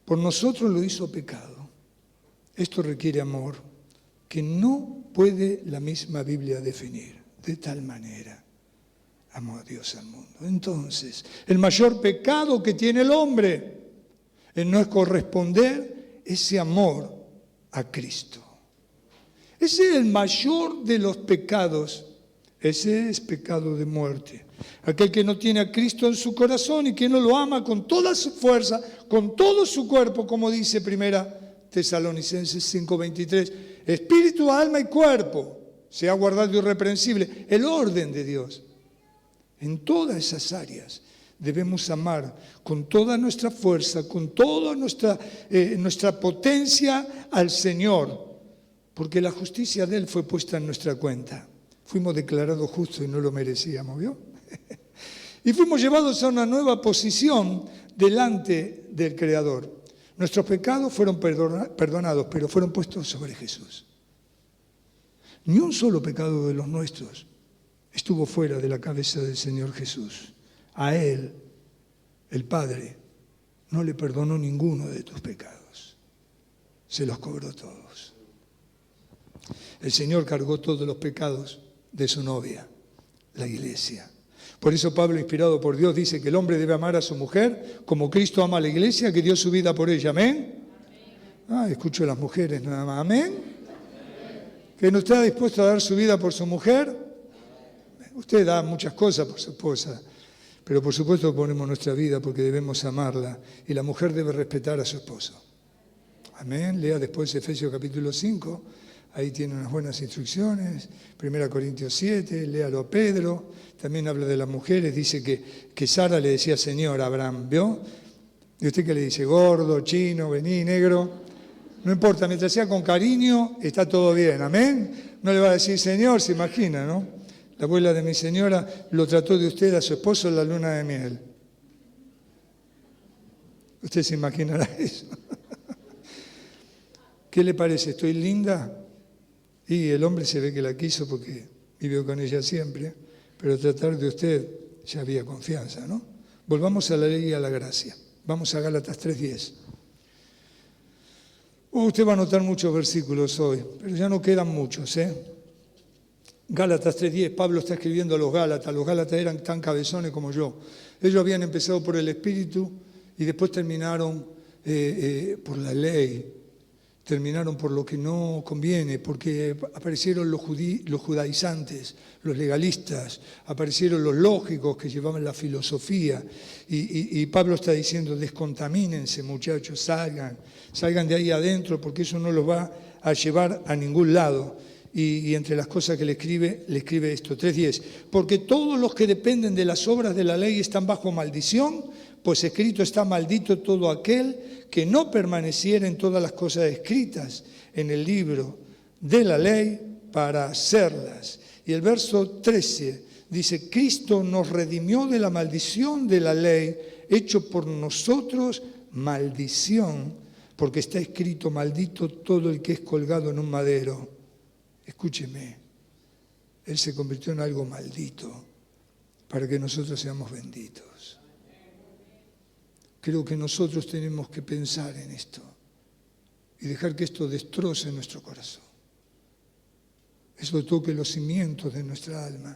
Por nosotros lo hizo pecado. Esto requiere amor que no puede la misma Biblia definir. De tal manera amó a Dios al mundo. Entonces, el mayor pecado que tiene el hombre no es corresponder ese amor a Cristo. Ese es el mayor de los pecados. Ese es pecado de muerte. Aquel que no tiene a Cristo en su corazón y que no lo ama con toda su fuerza, con todo su cuerpo, como dice 1 Tesalonicenses 5:23, espíritu, alma y cuerpo, se ha guardado irreprensible el orden de Dios. En todas esas áreas debemos amar con toda nuestra fuerza, con toda nuestra potencia al Señor, porque la justicia de Él fue puesta en nuestra cuenta. Fuimos declarados justos y no lo merecíamos, ¿vio? Y fuimos llevados a una nueva posición delante del Creador. Nuestros pecados fueron perdonados, pero fueron puestos sobre Jesús. Ni un solo pecado de los nuestros estuvo fuera de la cabeza del Señor Jesús. A Él, el Padre, no le perdonó ninguno de tus pecados. Se los cobró todos. El Señor cargó todos los pecados de su novia, la iglesia. Por eso Pablo, inspirado por Dios, dice que el hombre debe amar a su mujer como Cristo ama a la iglesia, que dio su vida por ella. ¿Amén? Escucho a las mujeres nada más. ¿Amén? ¿Que no está dispuesto a dar su vida por su mujer? Usted da muchas cosas por su esposa, pero por supuesto ponemos nuestra vida porque debemos amarla y la mujer debe respetar a su esposo. Amén. Lea después Efesios capítulo 5. Ahí tiene unas buenas instrucciones. 1 Corintios 7, léalo a Pedro. También habla de las mujeres. Dice que Sara le decía Señor a Abraham, ¿vio? ¿Y usted qué le dice? Gordo, chino, vení, negro. No importa, mientras sea con cariño, está todo bien. Amén. No le va a decir Señor, se imagina, ¿no? La abuela de mi señora lo trató de usted a su esposo en la luna de miel. Usted se imaginará eso. ¿Qué le parece? ¿Estoy linda? Y el hombre se ve que la quiso porque vivió con ella siempre, pero tratar de usted ya había confianza, ¿no? Volvamos a la ley y a la gracia. Vamos a Gálatas 3:10. Usted va a notar muchos versículos hoy, pero ya no quedan muchos, Gálatas 3:10, Pablo está escribiendo a los Gálatas eran tan cabezones como yo. Ellos habían empezado por el Espíritu y después terminaron por la ley. Terminaron por lo que no conviene, porque aparecieron los judaizantes, los legalistas, aparecieron los lógicos que llevaban la filosofía. Y Pablo está diciendo, descontamínense muchachos, salgan de ahí adentro, porque eso no los va a llevar a ningún lado. Y entre las cosas que le escribe esto, 3:10, porque todos los que dependen de las obras de la ley están bajo maldición, pues escrito está maldito todo aquel que no permaneciera en todas las cosas escritas en el libro de la ley para hacerlas. Y el verso 13 dice, Cristo nos redimió de la maldición de la ley, hecho por nosotros maldición, porque está escrito, maldito todo el que es colgado en un madero. Escúcheme, Él se convirtió en algo maldito para que nosotros seamos benditos. Creo que nosotros tenemos que pensar en esto y dejar que esto destroce nuestro corazón. Eso toque los cimientos de nuestra alma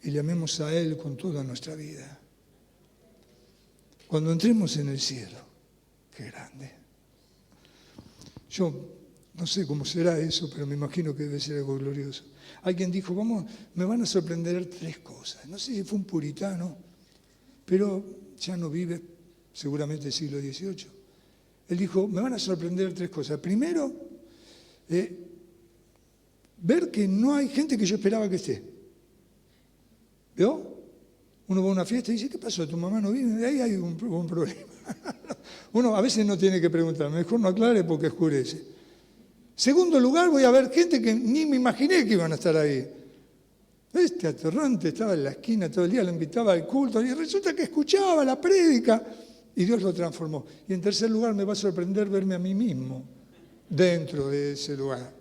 y le amemos a Él con toda nuestra vida. Cuando entremos en el cielo, qué grande. Yo no sé cómo será eso, pero me imagino que debe ser algo glorioso. Alguien dijo, me van a sorprender 3 cosas. No sé si fue un puritano, pero ya no vive, seguramente siglo XVIII. Él dijo, me van a sorprender 3 cosas. Primero, ver que no hay gente que yo esperaba que esté. ¿Vio? Uno va a una fiesta y dice, ¿qué pasó? ¿Tu mamá no viene? De ahí hay un problema. Uno a veces no tiene que preguntar, mejor no aclare porque oscurece. Segundo lugar, voy a ver gente que ni me imaginé que iban a estar ahí. Este atorrante estaba en la esquina todo el día, lo invitaba al culto y resulta que escuchaba la prédica y Dios lo transformó. Y en tercer lugar, me va a sorprender verme a mí mismo dentro de ese lugar.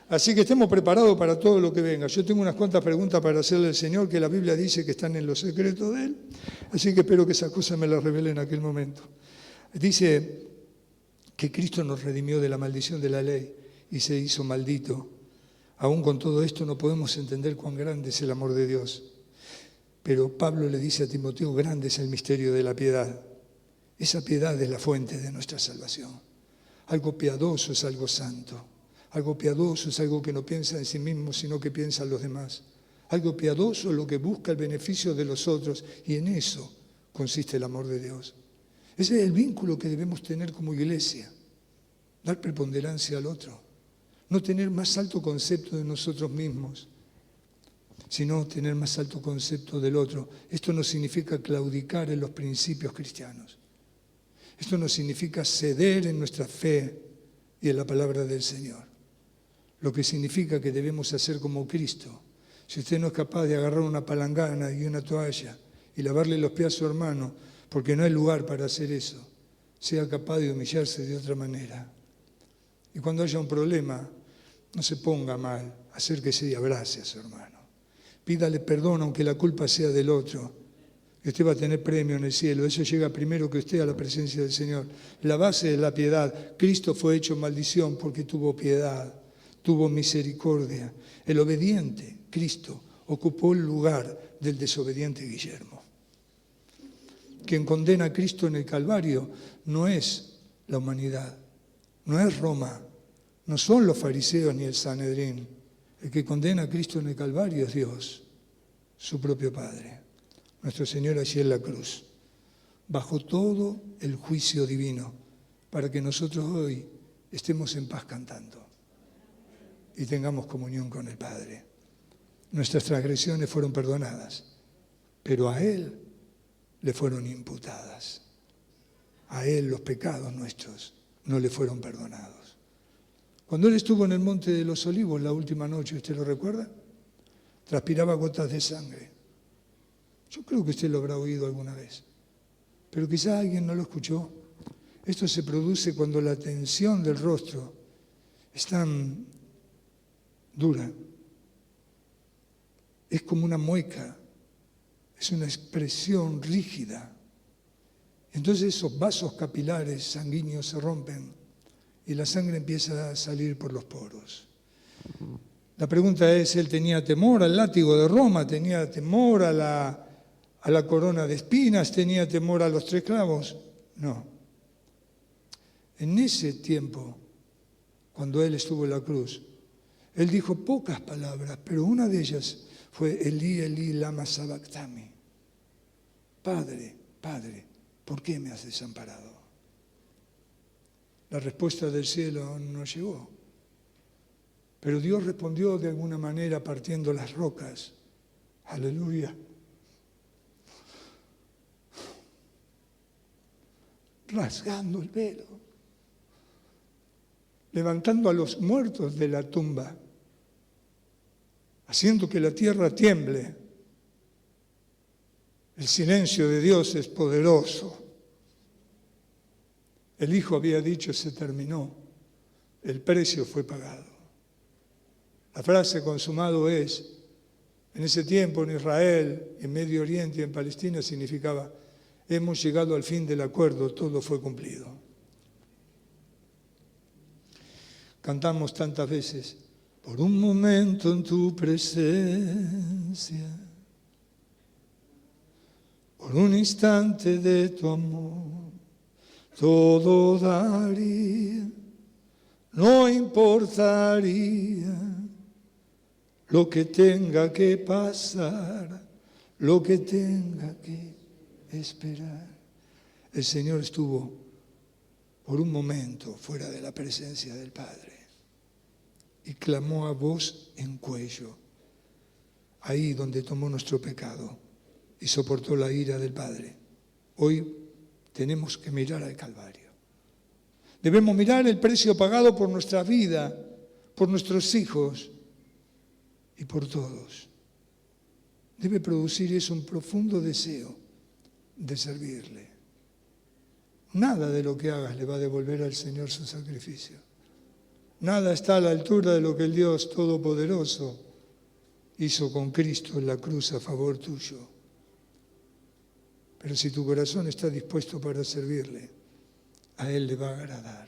Así que estemos preparados para todo lo que venga. Yo tengo unas cuantas preguntas para hacerle al Señor que la Biblia dice que están en los secretos de Él. Así que espero que esas cosas me las revele en aquel momento. Dice que Cristo nos redimió de la maldición de la ley y se hizo maldito. Aún con todo esto no podemos entender cuán grande es el amor de Dios. Pero Pablo le dice a Timoteo, grande es el misterio de la piedad. Esa piedad es la fuente de nuestra salvación. Algo piadoso es algo santo. Algo piadoso es algo que no piensa en sí mismo, sino que piensa en los demás. Algo piadoso es lo que busca el beneficio de los otros, y en eso consiste el amor de Dios. Ese es el vínculo que debemos tener como iglesia. Dar preponderancia al otro. No tener más alto concepto de nosotros mismos, sino tener más alto concepto del otro. Esto no significa claudicar en los principios cristianos. Esto no significa ceder en nuestra fe y en la palabra del Señor. Lo que significa que debemos hacer como Cristo. Si usted no es capaz de agarrar una palangana y una toalla y lavarle los pies a su hermano, porque no hay lugar para hacer eso, sea capaz de humillarse de otra manera. Y cuando haya un problema, no se ponga mal, acérquese y abrace a su hermano. Pídale perdón aunque la culpa sea del otro. Y usted va a tener premio en el cielo. Eso llega primero que usted a la presencia del Señor. La base es la piedad. Cristo fue hecho maldición porque tuvo piedad, tuvo misericordia. El obediente, Cristo, ocupó el lugar del desobediente Guillermo. Quien condena a Cristo en el Calvario no es la humanidad, no es Roma, no son los fariseos ni el Sanedrín. El que condena a Cristo en el Calvario es Dios, su propio Padre. Nuestro Señor allí en la cruz, bajo todo el juicio divino, para que nosotros hoy estemos en paz cantando y tengamos comunión con el Padre. Nuestras transgresiones fueron perdonadas, pero a Él le fueron imputadas. A Él los pecados nuestros no le fueron perdonados. Cuando Él estuvo en el Monte de los Olivos la última noche, ¿usted lo recuerda? Transpiraba gotas de sangre. Yo creo que usted lo habrá oído alguna vez, pero quizá alguien no lo escuchó. Esto se produce cuando la tensión del rostro es tan dura. Es como una mueca, es una expresión rígida. Entonces esos vasos capilares sanguíneos se rompen y la sangre empieza a salir por los poros. La pregunta es, ¿él tenía temor al látigo de Roma? ¿Tenía temor a la corona de espinas? ¿Tenía temor a los 3 clavos? No. En ese tiempo, cuando Él estuvo en la cruz, Él dijo pocas palabras, pero una de ellas fue Elí, Elí, lama sabactami. Padre, Padre, ¿por qué me has desamparado? La respuesta del cielo no llegó. Pero Dios respondió de alguna manera partiendo las rocas. Aleluya. Rasgando el velo. Levantando a los muertos de la tumba. Haciendo que la tierra tiemble. El silencio de Dios es poderoso. El Hijo había dicho, se terminó, el precio fue pagado. La frase consumado es, en ese tiempo en Israel, en Medio Oriente y en Palestina significaba, hemos llegado al fin del acuerdo, todo fue cumplido. Cantamos tantas veces, por un momento en tu presencia, por un instante de tu amor, todo daría, no importaría lo que tenga que pasar, lo que tenga que esperar. El Señor estuvo por un momento fuera de la presencia del Padre y clamó a voz en cuello, ahí donde tomó nuestro pecado y soportó la ira del Padre. Hoy tenemos que mirar al Calvario Debemos mirar el precio pagado por nuestra vida, por nuestros hijos y por todos. Debe producir eso un profundo deseo de servirle. Nada de lo que hagas le va a devolver al Señor su sacrificio. Nada está a la altura de lo que el Dios Todopoderoso hizo con Cristo en la cruz a favor tuyo. Pero si tu corazón está dispuesto para servirle, a Él le va a agradar.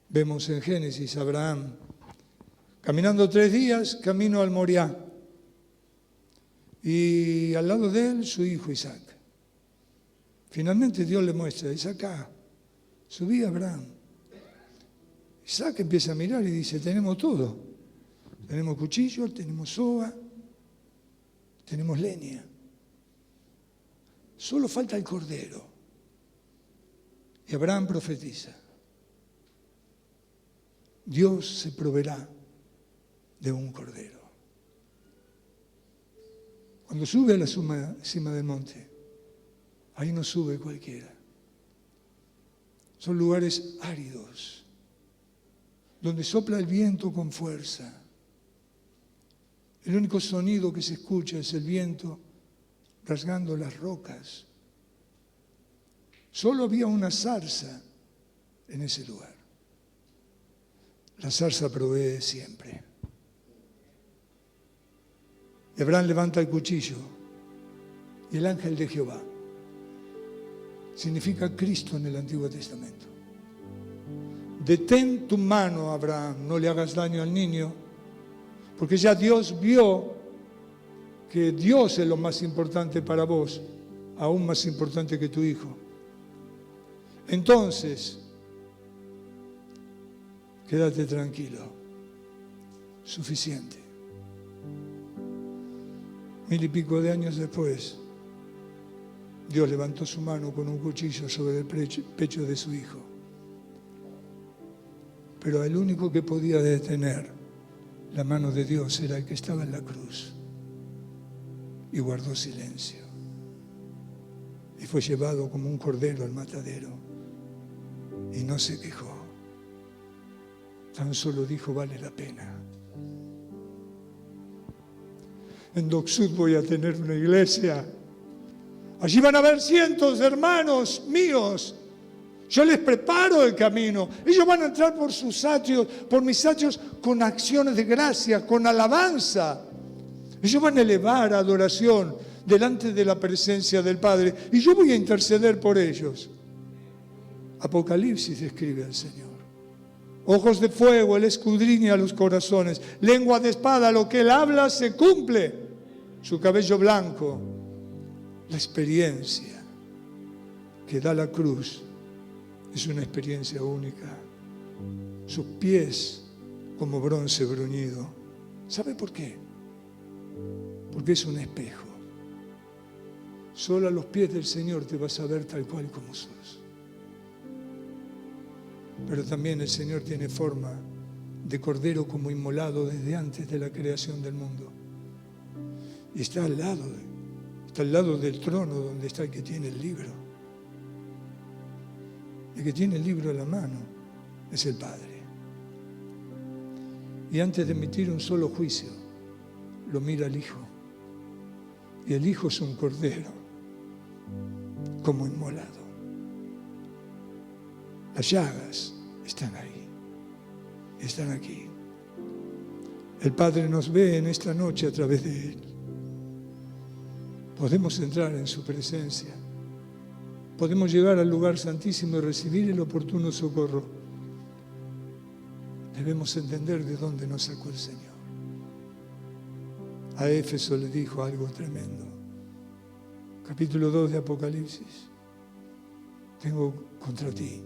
Vemos en Génesis a Abraham caminando 3 días, camino al Moriah. Y al lado de él, su hijo Isaac. Finalmente Dios le muestra, Isaac, subí a Abraham. Isaac empieza a mirar y dice, tenemos todo. Tenemos cuchillo, tenemos soga, tenemos leña. Solo falta el cordero. Y Abraham profetiza. Dios se proveerá de un cordero. Cuando sube a la cima del monte, ahí no sube cualquiera. Son lugares áridos, donde sopla el viento con fuerza. El único sonido que se escucha es el viento rasgando las rocas. Solo había una zarza en ese lugar. La zarza provee siempre. Y Abraham levanta el cuchillo y el ángel de Jehová significa Cristo en el Antiguo Testamento. Detén tu mano, Abraham, no le hagas daño al niño, porque ya Dios vio que Dios es lo más importante para vos, aún más importante que tu hijo. Entonces, quédate tranquilo, suficiente. 1000 y pico de años después, Dios levantó su mano con un cuchillo sobre el pecho de su hijo. Pero el único que podía detener la mano de Dios era el que estaba en la cruz. Y guardó silencio. Y fue llevado como un cordero al matadero. Y no se quejó. Tan solo dijo, vale la pena. En Dock Sud voy a tener una iglesia. Allí van a haber cientos de hermanos míos. Yo les preparo el camino. Ellos van a entrar por sus atrios, por mis atrios, con acciones de gracia, con alabanza. Ellos van a elevar adoración delante de la presencia del Padre. Y yo voy a interceder por ellos. Apocalipsis describe al Señor. Ojos de fuego, Él escudriña los corazones. Lengua de espada, lo que Él habla se cumple. Su cabello blanco, la experiencia que da la cruz es una experiencia única. Sus pies como bronce bruñido. ¿Sabe por qué? Porque es un espejo. Solo a los pies del Señor te vas a ver tal cual como sos. Pero también el Señor tiene forma de cordero como inmolado desde antes de la creación del mundo. Y está al lado del trono donde está el que tiene el libro. El que tiene el libro en la mano es el Padre. Y antes de emitir un solo juicio, lo mira el Hijo. Y el Hijo es un cordero, como inmolado. Las llagas están ahí, están aquí. El Padre nos ve en esta noche a través de Él. Podemos entrar en su presencia. Podemos llegar al lugar santísimo y recibir el oportuno socorro. Debemos entender de dónde nos sacó el Señor. A Éfeso le dijo algo tremendo. Capítulo 2 de Apocalipsis. Tengo contra ti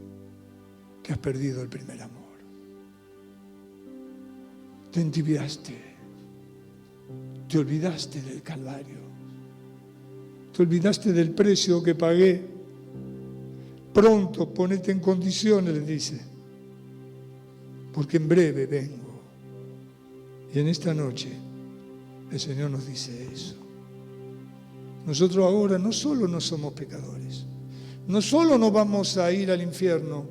que has perdido el primer amor. Te entibiaste. Te olvidaste del Calvario. Te olvidaste del precio que pagué. Pronto ponete en condiciones, le dice, porque en breve vengo. Y en esta noche el Señor nos dice eso. Nosotros ahora no solo no somos pecadores, no solo no vamos a ir al infierno.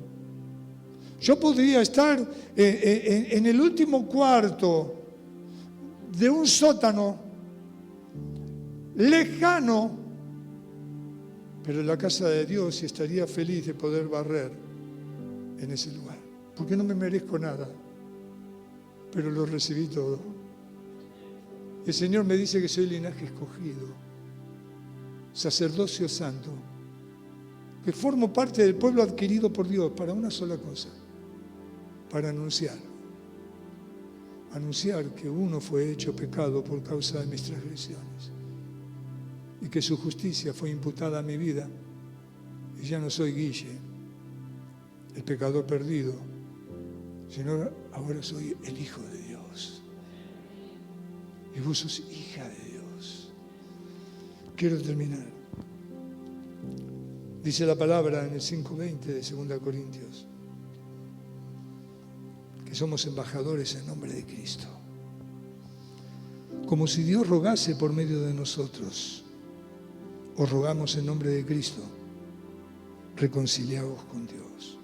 Yo podría estar en el último cuarto de un sótano lejano, pero en la casa de Dios, y estaría feliz de poder barrer en ese lugar, porque no me merezco nada, pero lo recibí todo. El Señor me dice que soy linaje escogido, sacerdocio santo, que formo parte del pueblo adquirido por Dios para una sola cosa, para anunciar que uno fue hecho pecado por causa de mis transgresiones y que su justicia fue imputada a mi vida, y ya no soy Guille, el pecador perdido, sino ahora soy el Hijo de Dios. Y vos sos hija de Dios. Quiero terminar. Dice la palabra en el 5:20 de 2 Corintios que somos embajadores en nombre de Cristo. Como si Dios rogase por medio de nosotros. Os rogamos en nombre de Cristo, reconciliaos con Dios.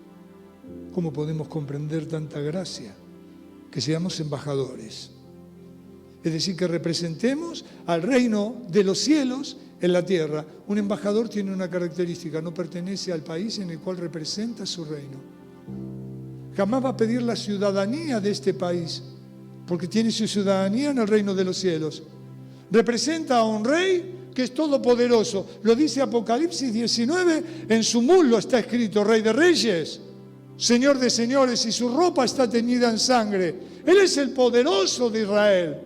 ¿Cómo podemos comprender tanta gracia? Que seamos embajadores. Es decir, que representemos al reino de los cielos en la tierra. Un embajador tiene una característica: no pertenece al país en el cual representa su reino. Jamás va a pedir la ciudadanía de este país, porque tiene su ciudadanía en el reino de los cielos. Representa a un rey que es todopoderoso. Lo dice Apocalipsis 19, en su muslo está escrito Rey de Reyes, Señor de Señores, y su ropa está teñida en sangre. Él es el poderoso de Israel.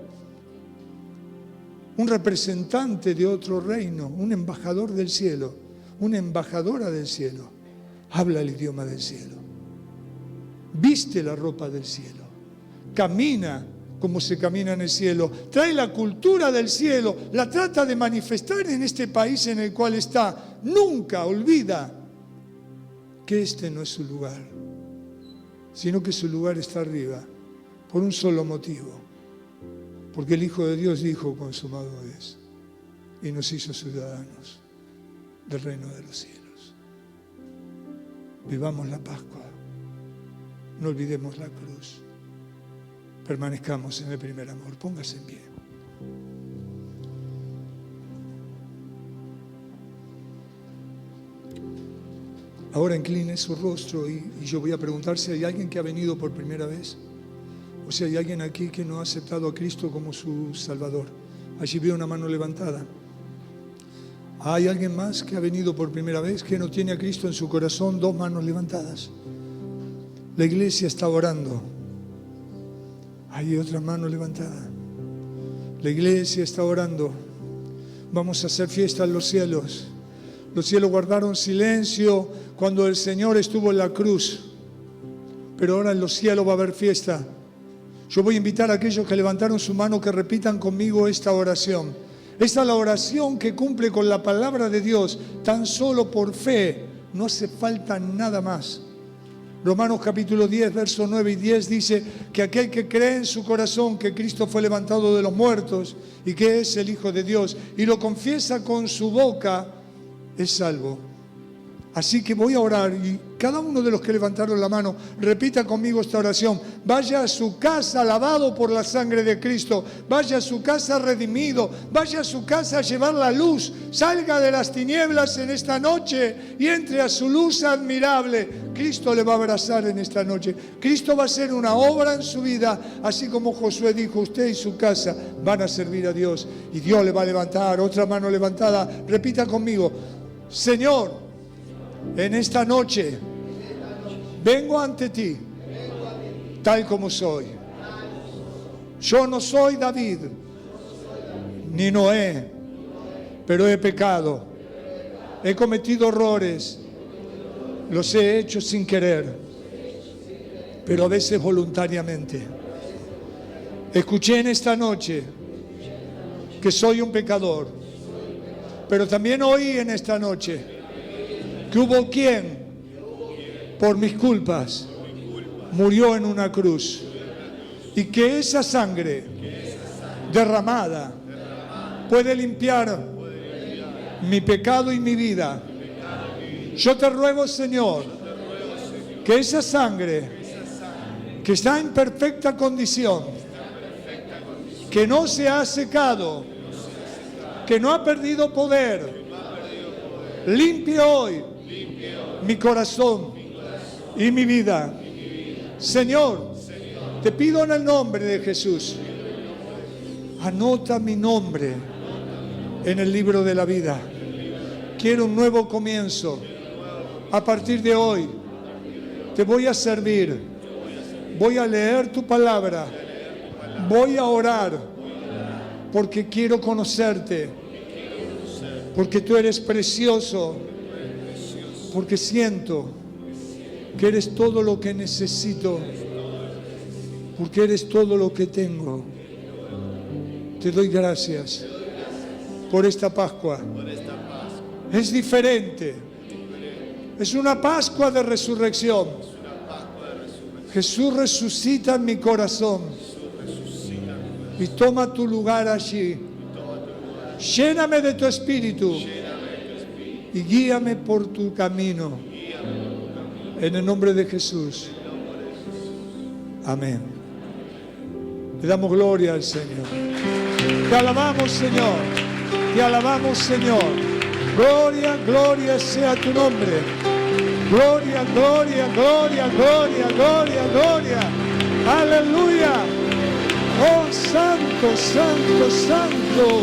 Un representante de otro reino, un embajador del cielo, una embajadora del cielo, habla el idioma del cielo, viste la ropa del cielo, camina como se camina en el cielo, trae la cultura del cielo, la trata de manifestar en este país en el cual está. Nunca olvida que este no es su lugar, sino que su lugar está arriba, por un solo motivo, porque el Hijo de Dios dijo: consumado es, y nos hizo ciudadanos del reino de los cielos. Vivamos la Pascua, no olvidemos la cruz. Permanezcamos en el primer amor. Póngase en pie. Ahora incline su rostro y yo voy a preguntar si hay alguien que ha venido por primera vez, o si hay alguien aquí que no ha aceptado a Cristo como su Salvador. Allí veo una mano levantada. ¿Hay alguien más que ha venido por primera vez que no tiene a Cristo en su corazón? 2 manos levantadas. La iglesia está orando. Hay otra mano levantada. La iglesia está orando. Vamos a hacer fiesta en los cielos. Los cielos guardaron silencio cuando el Señor estuvo en la cruz. Pero ahora en los cielos va a haber fiesta. Yo voy a invitar a aquellos que levantaron su mano que repitan conmigo esta oración. Esta es la oración que cumple con la palabra de Dios, tan solo por fe. No hace falta nada más. Romanos capítulo 10, versos 9 y 10 dice que aquel que cree en su corazón que Cristo fue levantado de los muertos y que es el Hijo de Dios y lo confiesa con su boca, es salvo. Así que voy a orar y cada uno de los que levantaron la mano repita conmigo esta oración. Vaya a su casa lavado por la sangre de Cristo. Vaya a su casa redimido. Vaya a su casa a llevar la luz. Salga de las tinieblas en esta noche y entre a su luz admirable. Cristo le va a abrazar en esta noche. Cristo va a hacer una obra en su vida, así como Josué dijo: usted y su casa van a servir a Dios y Dios le va a levantar. Otra mano levantada. Repita conmigo. Señor, en esta noche vengo ante ti tal como soy. Yo no soy David ni Noé, pero he pecado, he cometido errores, los he hecho sin querer, pero a veces voluntariamente. Escuché en esta noche que soy un pecador, pero también oí en esta noche que hubo quien, por mis culpas, murió en una cruz y que esa sangre derramada puede limpiar mi pecado y mi vida. Yo te ruego, Señor, que esa sangre que está en perfecta condición, que no se ha secado, que no ha perdido poder, limpie hoy mi corazón y mi vida. Señor, te pido en el nombre de Jesús, anota mi nombre en el libro de la vida. Quiero un nuevo comienzo. A partir de hoy te voy a servir, voy a leer tu palabra, voy a orar, porque quiero conocerte, porque tú eres precioso, porque siento que eres todo lo que necesito, porque eres todo lo que tengo. Te doy gracias por esta Pascua. Es diferente. Es una Pascua de resurrección. Jesús resucita en mi corazón y toma tu lugar allí. Lléname de tu espíritu y guíame por tu camino. En el nombre de Jesús. Amén. Le damos gloria al Señor. Te alabamos, Señor. Te alabamos, Señor. Gloria, gloria sea tu nombre. Gloria, gloria, gloria, gloria, gloria, gloria. Aleluya. Oh, santo, santo, santo.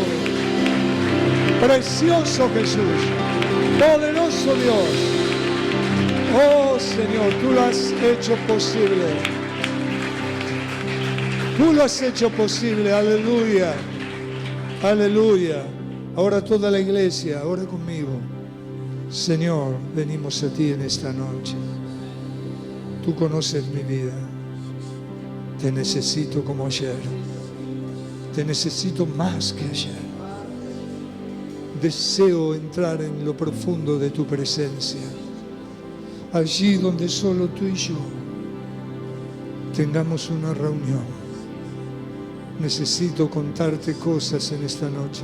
Precioso Jesús. Poderoso Dios. Oh, Señor, tú lo has hecho posible. Tú lo has hecho posible. Aleluya. Aleluya. Ahora toda la iglesia, ora conmigo. Señor, venimos a ti en esta noche. Tú conoces mi vida. Te necesito como ayer. Te necesito más que ayer. Deseo entrar en lo profundo de tu presencia. Allí donde solo tú y yo tengamos una reunión. Necesito contarte cosas en esta noche.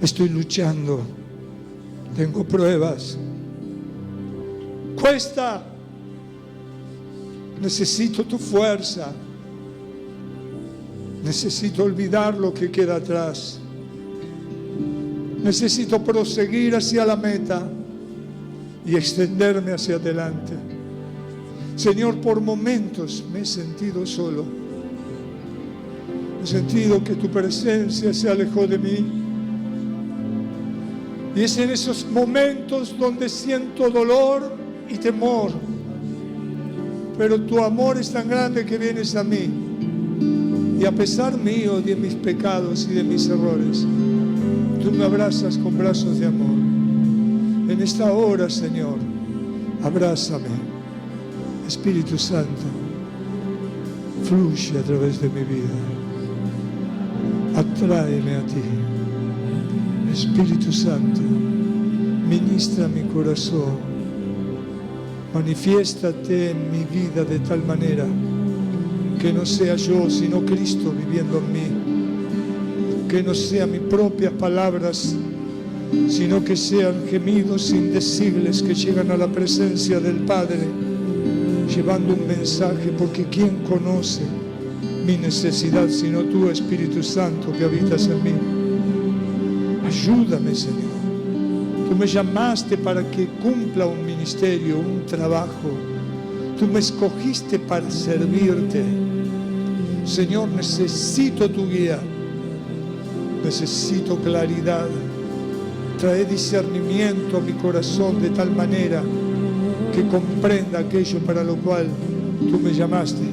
Estoy luchando. Tengo pruebas. Cuesta. Necesito tu fuerza. Necesito olvidar lo que queda atrás. Necesito proseguir hacia la meta y extenderme hacia adelante. Señor, por momentos me he sentido solo. He sentido que tu presencia se alejó de mí. Y es en esos momentos donde siento dolor y temor. Pero tu amor es tan grande que vienes a mí. Y a pesar mío de mis pecados y de mis errores, tú me abrazas con brazos de amor. En esta hora, Señor, abrázame. Espíritu Santo, fluye a través de mi vida. Atráeme a ti. Espíritu Santo, ministra mi corazón. Manifiéstate en mi vida de tal manera que no sea yo, sino Cristo viviendo en mí. Que no sean mis propias palabras, sino que sean gemidos indecibles que llegan a la presencia del Padre, llevando un mensaje, porque ¿quién conoce mi necesidad sino tú, Espíritu Santo, que habitas en mí? Ayúdame, Señor. Tú me llamaste para que cumpla un ministerio, un trabajo. Tú me escogiste para servirte. Señor, necesito tu guía. Necesito claridad. Trae discernimiento a mi corazón de tal manera que comprenda aquello para lo cual tú me llamaste.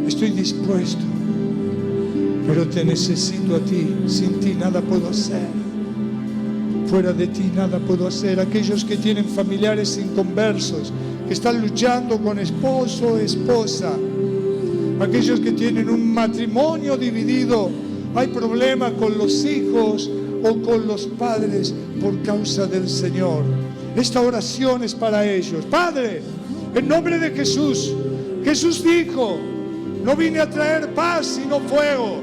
Estoy dispuesto, pero te necesito a ti. Sin ti nada puedo hacer. Fuera de ti nada puedo hacer. Aquellos que tienen familiares inconversos, que están luchando con esposo o esposa, aquellos que tienen un matrimonio dividido, hay problemas con los hijos o con los padres por causa del Señor. Esta oración es para ellos. Padre, en nombre de Jesús, Jesús dijo, no vine a traer paz sino fuego.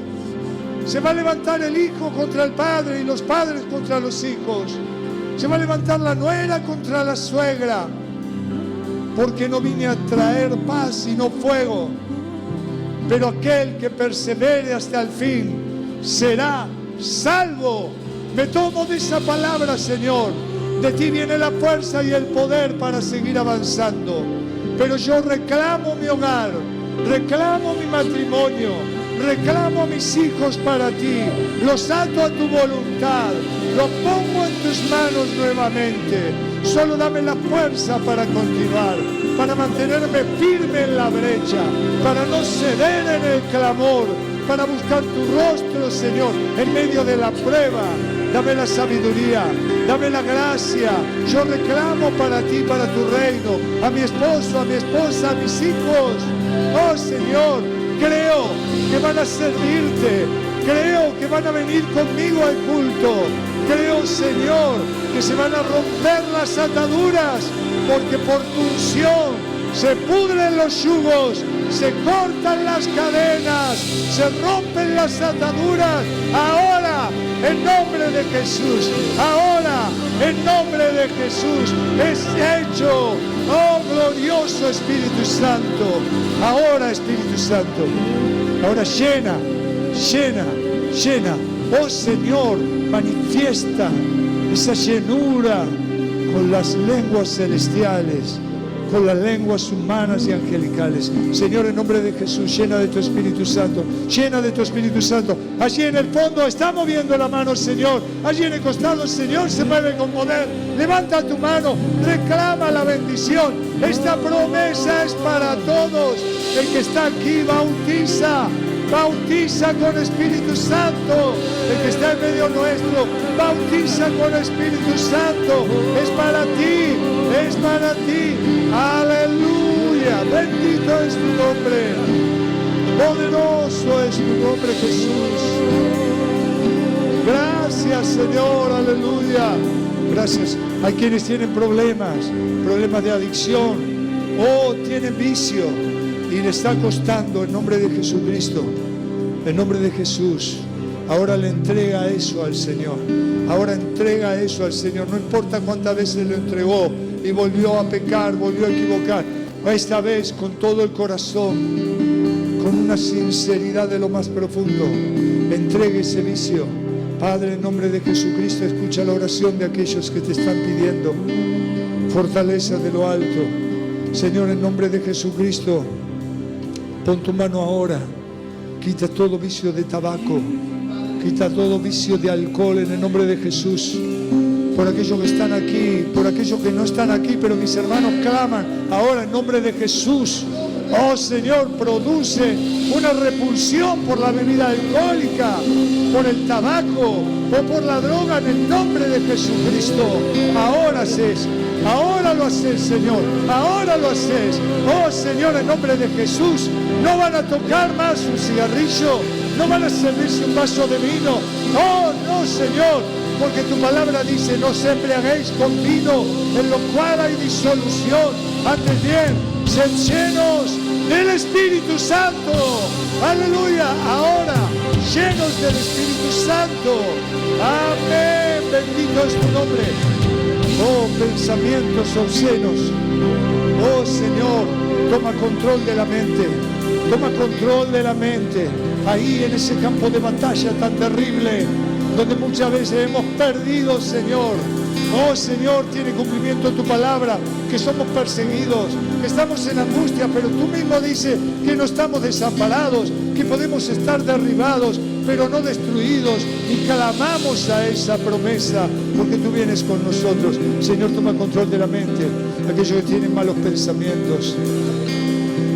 Se va a levantar el hijo contra el padre y los padres contra los hijos. Se va a levantar la nuera contra la suegra, porque no vine a traer paz sino fuego. Pero aquel que persevere hasta el fin será salvo. Me tomo de esa palabra, Señor. De ti viene la fuerza y el poder para seguir avanzando. Pero yo reclamo mi hogar, reclamo mi matrimonio, reclamo a mis hijos para ti. Los ato a tu voluntad, los pongo en tus manos nuevamente. Solo dame la fuerza para continuar, para mantenerme firme en la brecha, para no ceder en el clamor, para buscar tu rostro, Señor, en medio de la prueba. Dame la sabiduría, dame la gracia. Yo reclamo para ti, para tu reino, a mi esposo, a mi esposa, a mis hijos. Oh Señor, creo que van a servirte, creo que van a venir conmigo al culto. Creo, Señor, que se van a romper las ataduras, porque por tu unción se pudren los yugos, se cortan las cadenas, se rompen las ataduras. Ahora, en nombre de Jesús, ahora, en nombre de Jesús, es hecho. Oh, glorioso Espíritu Santo. Ahora, Espíritu Santo, ahora llena, llena, llena. Oh Señor, manifiesta esa llenura con las lenguas celestiales, con las lenguas humanas y angelicales. Señor, en nombre de Jesús, llena de tu Espíritu Santo, llena de tu Espíritu Santo. Allí en el fondo está moviendo la mano, Señor. Allí en el costado, el Señor se mueve con poder. Levanta tu mano, reclama la bendición. Esta promesa es para todos. El que está aquí, bautiza. Bautiza con Espíritu Santo. El que está en medio nuestro, bautiza con Espíritu Santo. Es para ti, es para ti. Aleluya. Bendito es tu nombre. Poderoso es tu nombre, Jesús. Gracias, Señor. Aleluya. Gracias. Hay quienes tienen problemas de adicción, o tienen vicio y le está costando. En nombre de Jesucristo, en nombre de Jesús, ahora le entrega eso al Señor. Ahora entrega eso al Señor. No importa cuántas veces lo entregó y volvió a pecar, volvió a equivocar. Esta vez con todo el corazón, con una sinceridad de lo más profundo, entregue ese vicio. Padre, en nombre de Jesucristo, escucha la oración de aquellos que te están pidiendo fortaleza de lo alto. Señor, en nombre de Jesucristo, pon tu mano ahora. Quita todo vicio de tabaco, quita todo vicio de alcohol en el nombre de Jesús. Por aquellos que están aquí, por aquellos que no están aquí, pero mis hermanos claman ahora en nombre de Jesús. Oh Señor, produce una repulsión por la bebida alcohólica, por el tabaco o por la droga en el nombre de Jesucristo. Ahora haces, ahora lo haces, Señor, ahora lo haces. Oh Señor, en nombre de Jesús, no van a tocar más un cigarrillo, no van a servirse un vaso de vino. Oh no, Señor, porque tu palabra dice: no se embriaguéis con vino, en lo cual hay disolución. Antes bien, sed llenos del Espíritu Santo. Aleluya. Ahora, llenos del Espíritu Santo. Amén. Bendito es tu nombre. Oh, pensamientos obscenos. Oh, Señor, toma control de la mente. Toma control de la mente. Ahí en ese campo de batalla tan terrible, donde muchas veces hemos perdido, Señor. Oh Señor, tiene cumplimiento tu palabra, que somos perseguidos, que estamos en angustia, pero tú mismo dices que no estamos desamparados, que podemos estar derribados, pero no destruidos, y clamamos a esa promesa, porque tú vienes con nosotros. Señor, toma control de la mente. Aquellos que tienen malos pensamientos,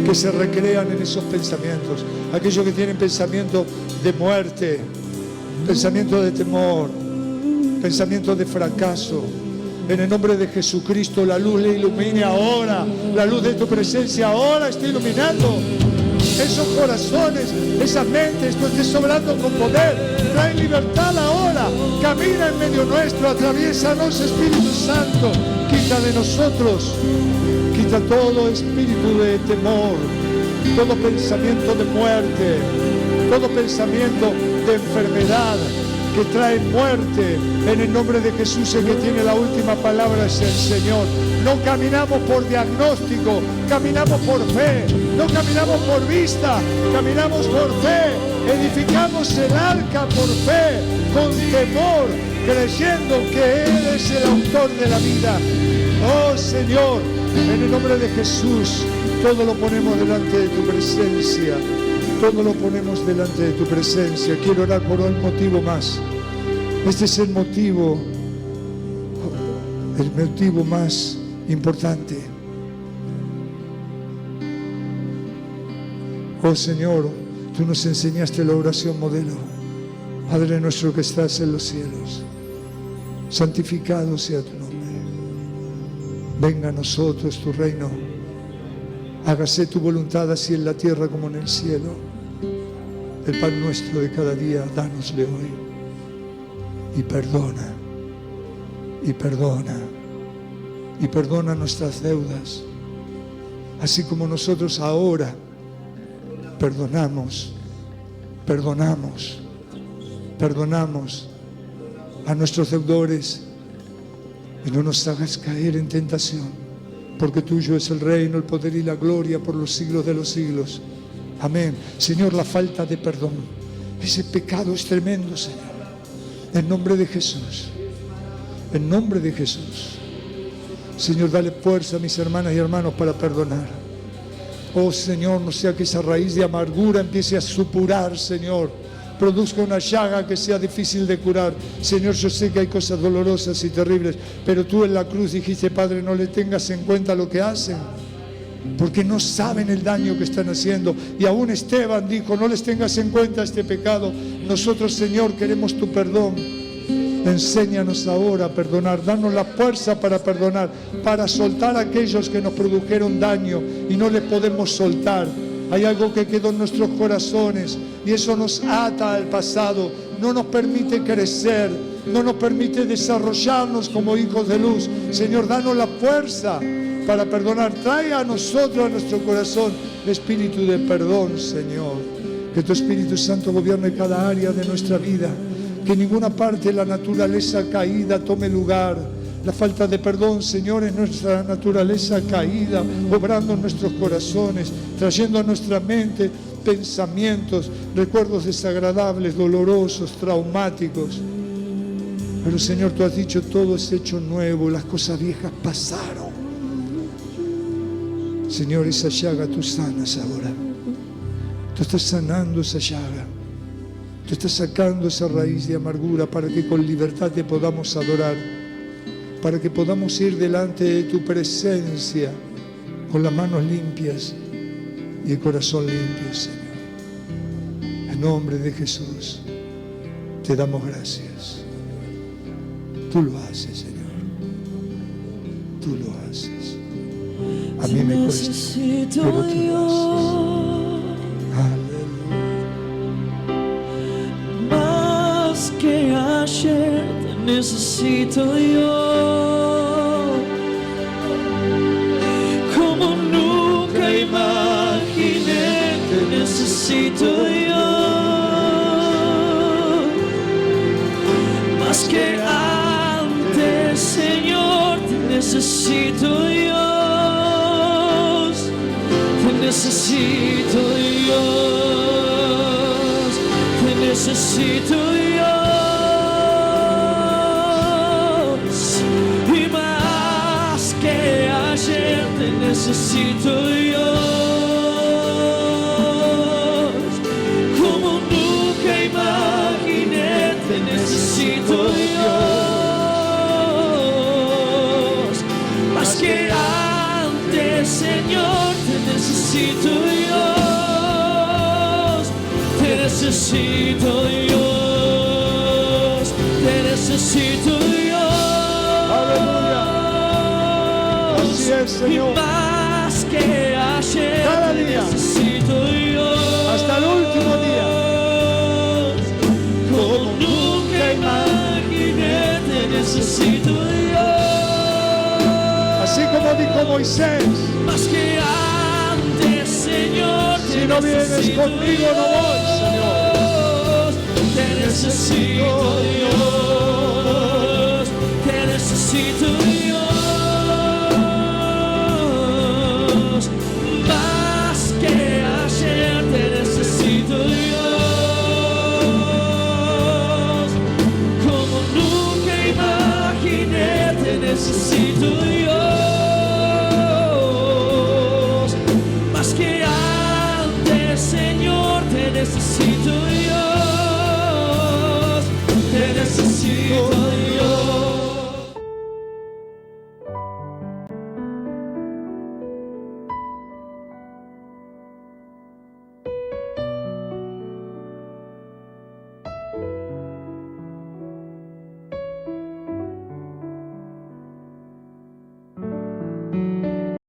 que se recrean en esos pensamientos. Aquellos que tienen pensamiento de muerte, pensamiento de temor, pensamiento de fracaso. En el nombre de Jesucristo, la luz le ilumine ahora. La luz de tu presencia ahora está iluminando esos corazones, esas mentes. Tú estés sobrando con poder. Trae libertad ahora. Camina en medio nuestro. Atraviesanos, Espíritu Santo. Quita de nosotros, quita todo espíritu de temor, todo pensamiento de muerte, todo pensamiento de enfermedad. que traen muerte. En el nombre de Jesús, el que tiene la última palabra es el Señor. No caminamos por diagnóstico, caminamos por fe. No caminamos por vista, caminamos por fe. Edificamos el arca por fe, con temor, creyendo que Él es el autor de la vida. Oh Señor, en el nombre de Jesús, todo lo ponemos delante de tu presencia. Todo lo ponemos delante de tu presencia. Quiero orar por un motivo más. Este es el motivo más importante. Oh Señor, tú nos enseñaste la oración modelo. Padre nuestro que estás en los cielos, santificado sea tu nombre. Venga a nosotros tu reino. Hágase tu voluntad así en la tierra como en el cielo. El pan nuestro de cada día, dánosle hoy. Y perdona, y perdona, y perdona nuestras deudas, así como nosotros ahora perdonamos a nuestros deudores. Y no nos hagas caer en tentación, porque tuyo es el reino, el poder y la gloria por los siglos de los siglos. Amén. Señor, la falta de perdón, ese pecado es tremendo, Señor. En nombre de Jesús, en nombre de Jesús. Señor, dale fuerza a mis hermanas y hermanos para perdonar. Oh Señor, no sea que esa raíz de amargura empiece a supurar, Señor. Produzca una llaga que sea difícil de curar. Señor, yo sé que hay cosas dolorosas y terribles, pero tú en la cruz dijiste, Padre, no le tengas en cuenta lo que hacen, porque no saben el daño que están haciendo. Y aún Esteban dijo, no les tengas en cuenta este pecado. Nosotros, Señor, queremos tu perdón. Enséñanos ahora a perdonar, danos la fuerza para perdonar, para soltar a aquellos que nos produjeron daño y no les podemos soltar. Hay algo que quedó en nuestros corazones y eso nos ata al pasado, no nos permite crecer, no nos permite desarrollarnos como hijos de luz. Señor, danos la fuerza para perdonar. Trae a nosotros, a nuestro corazón, el espíritu de perdón, Señor. Que tu Espíritu Santo gobierne cada área de nuestra vida. Que ninguna parte de la naturaleza caída tome lugar. La falta de perdón, Señor, es nuestra naturaleza caída, obrando en nuestros corazones, trayendo a nuestra mente pensamientos, recuerdos desagradables, dolorosos, traumáticos. Pero, Señor, tú has dicho, todo es hecho nuevo, las cosas viejas pasaron. Señor, esa llaga tú sanas ahora. Tú estás sanando esa llaga. Tú estás sacando esa raíz de amargura para que con libertad te podamos adorar, para que podamos ir delante de tu presencia con las manos limpias y el corazón limpio, Señor. En nombre de Jesús te damos gracias. Tú lo haces, Señor. Tú lo haces. A mí me cuesta, pero tú lo haces. Aleluya. Más que ayer te necesito yo, como nunca imaginé te necesito yo, más que antes, Señor, te necesito yo, te necesito yo, te necesito yo. Necesito yo, como nunca imaginé, te necesito yo, más que antes, Señor, te necesito yo, te necesito yo, te necesito yo. Aleluya. Así es, Señor. Más que ayer, cada día, necesito yo, hasta el último día, como nunca imaginé, te necesito yo, así como dijo Moisés, más que antes, Señor, si no vienes conmigo no voy, Señor. te necesito Dios, te necesito Dios.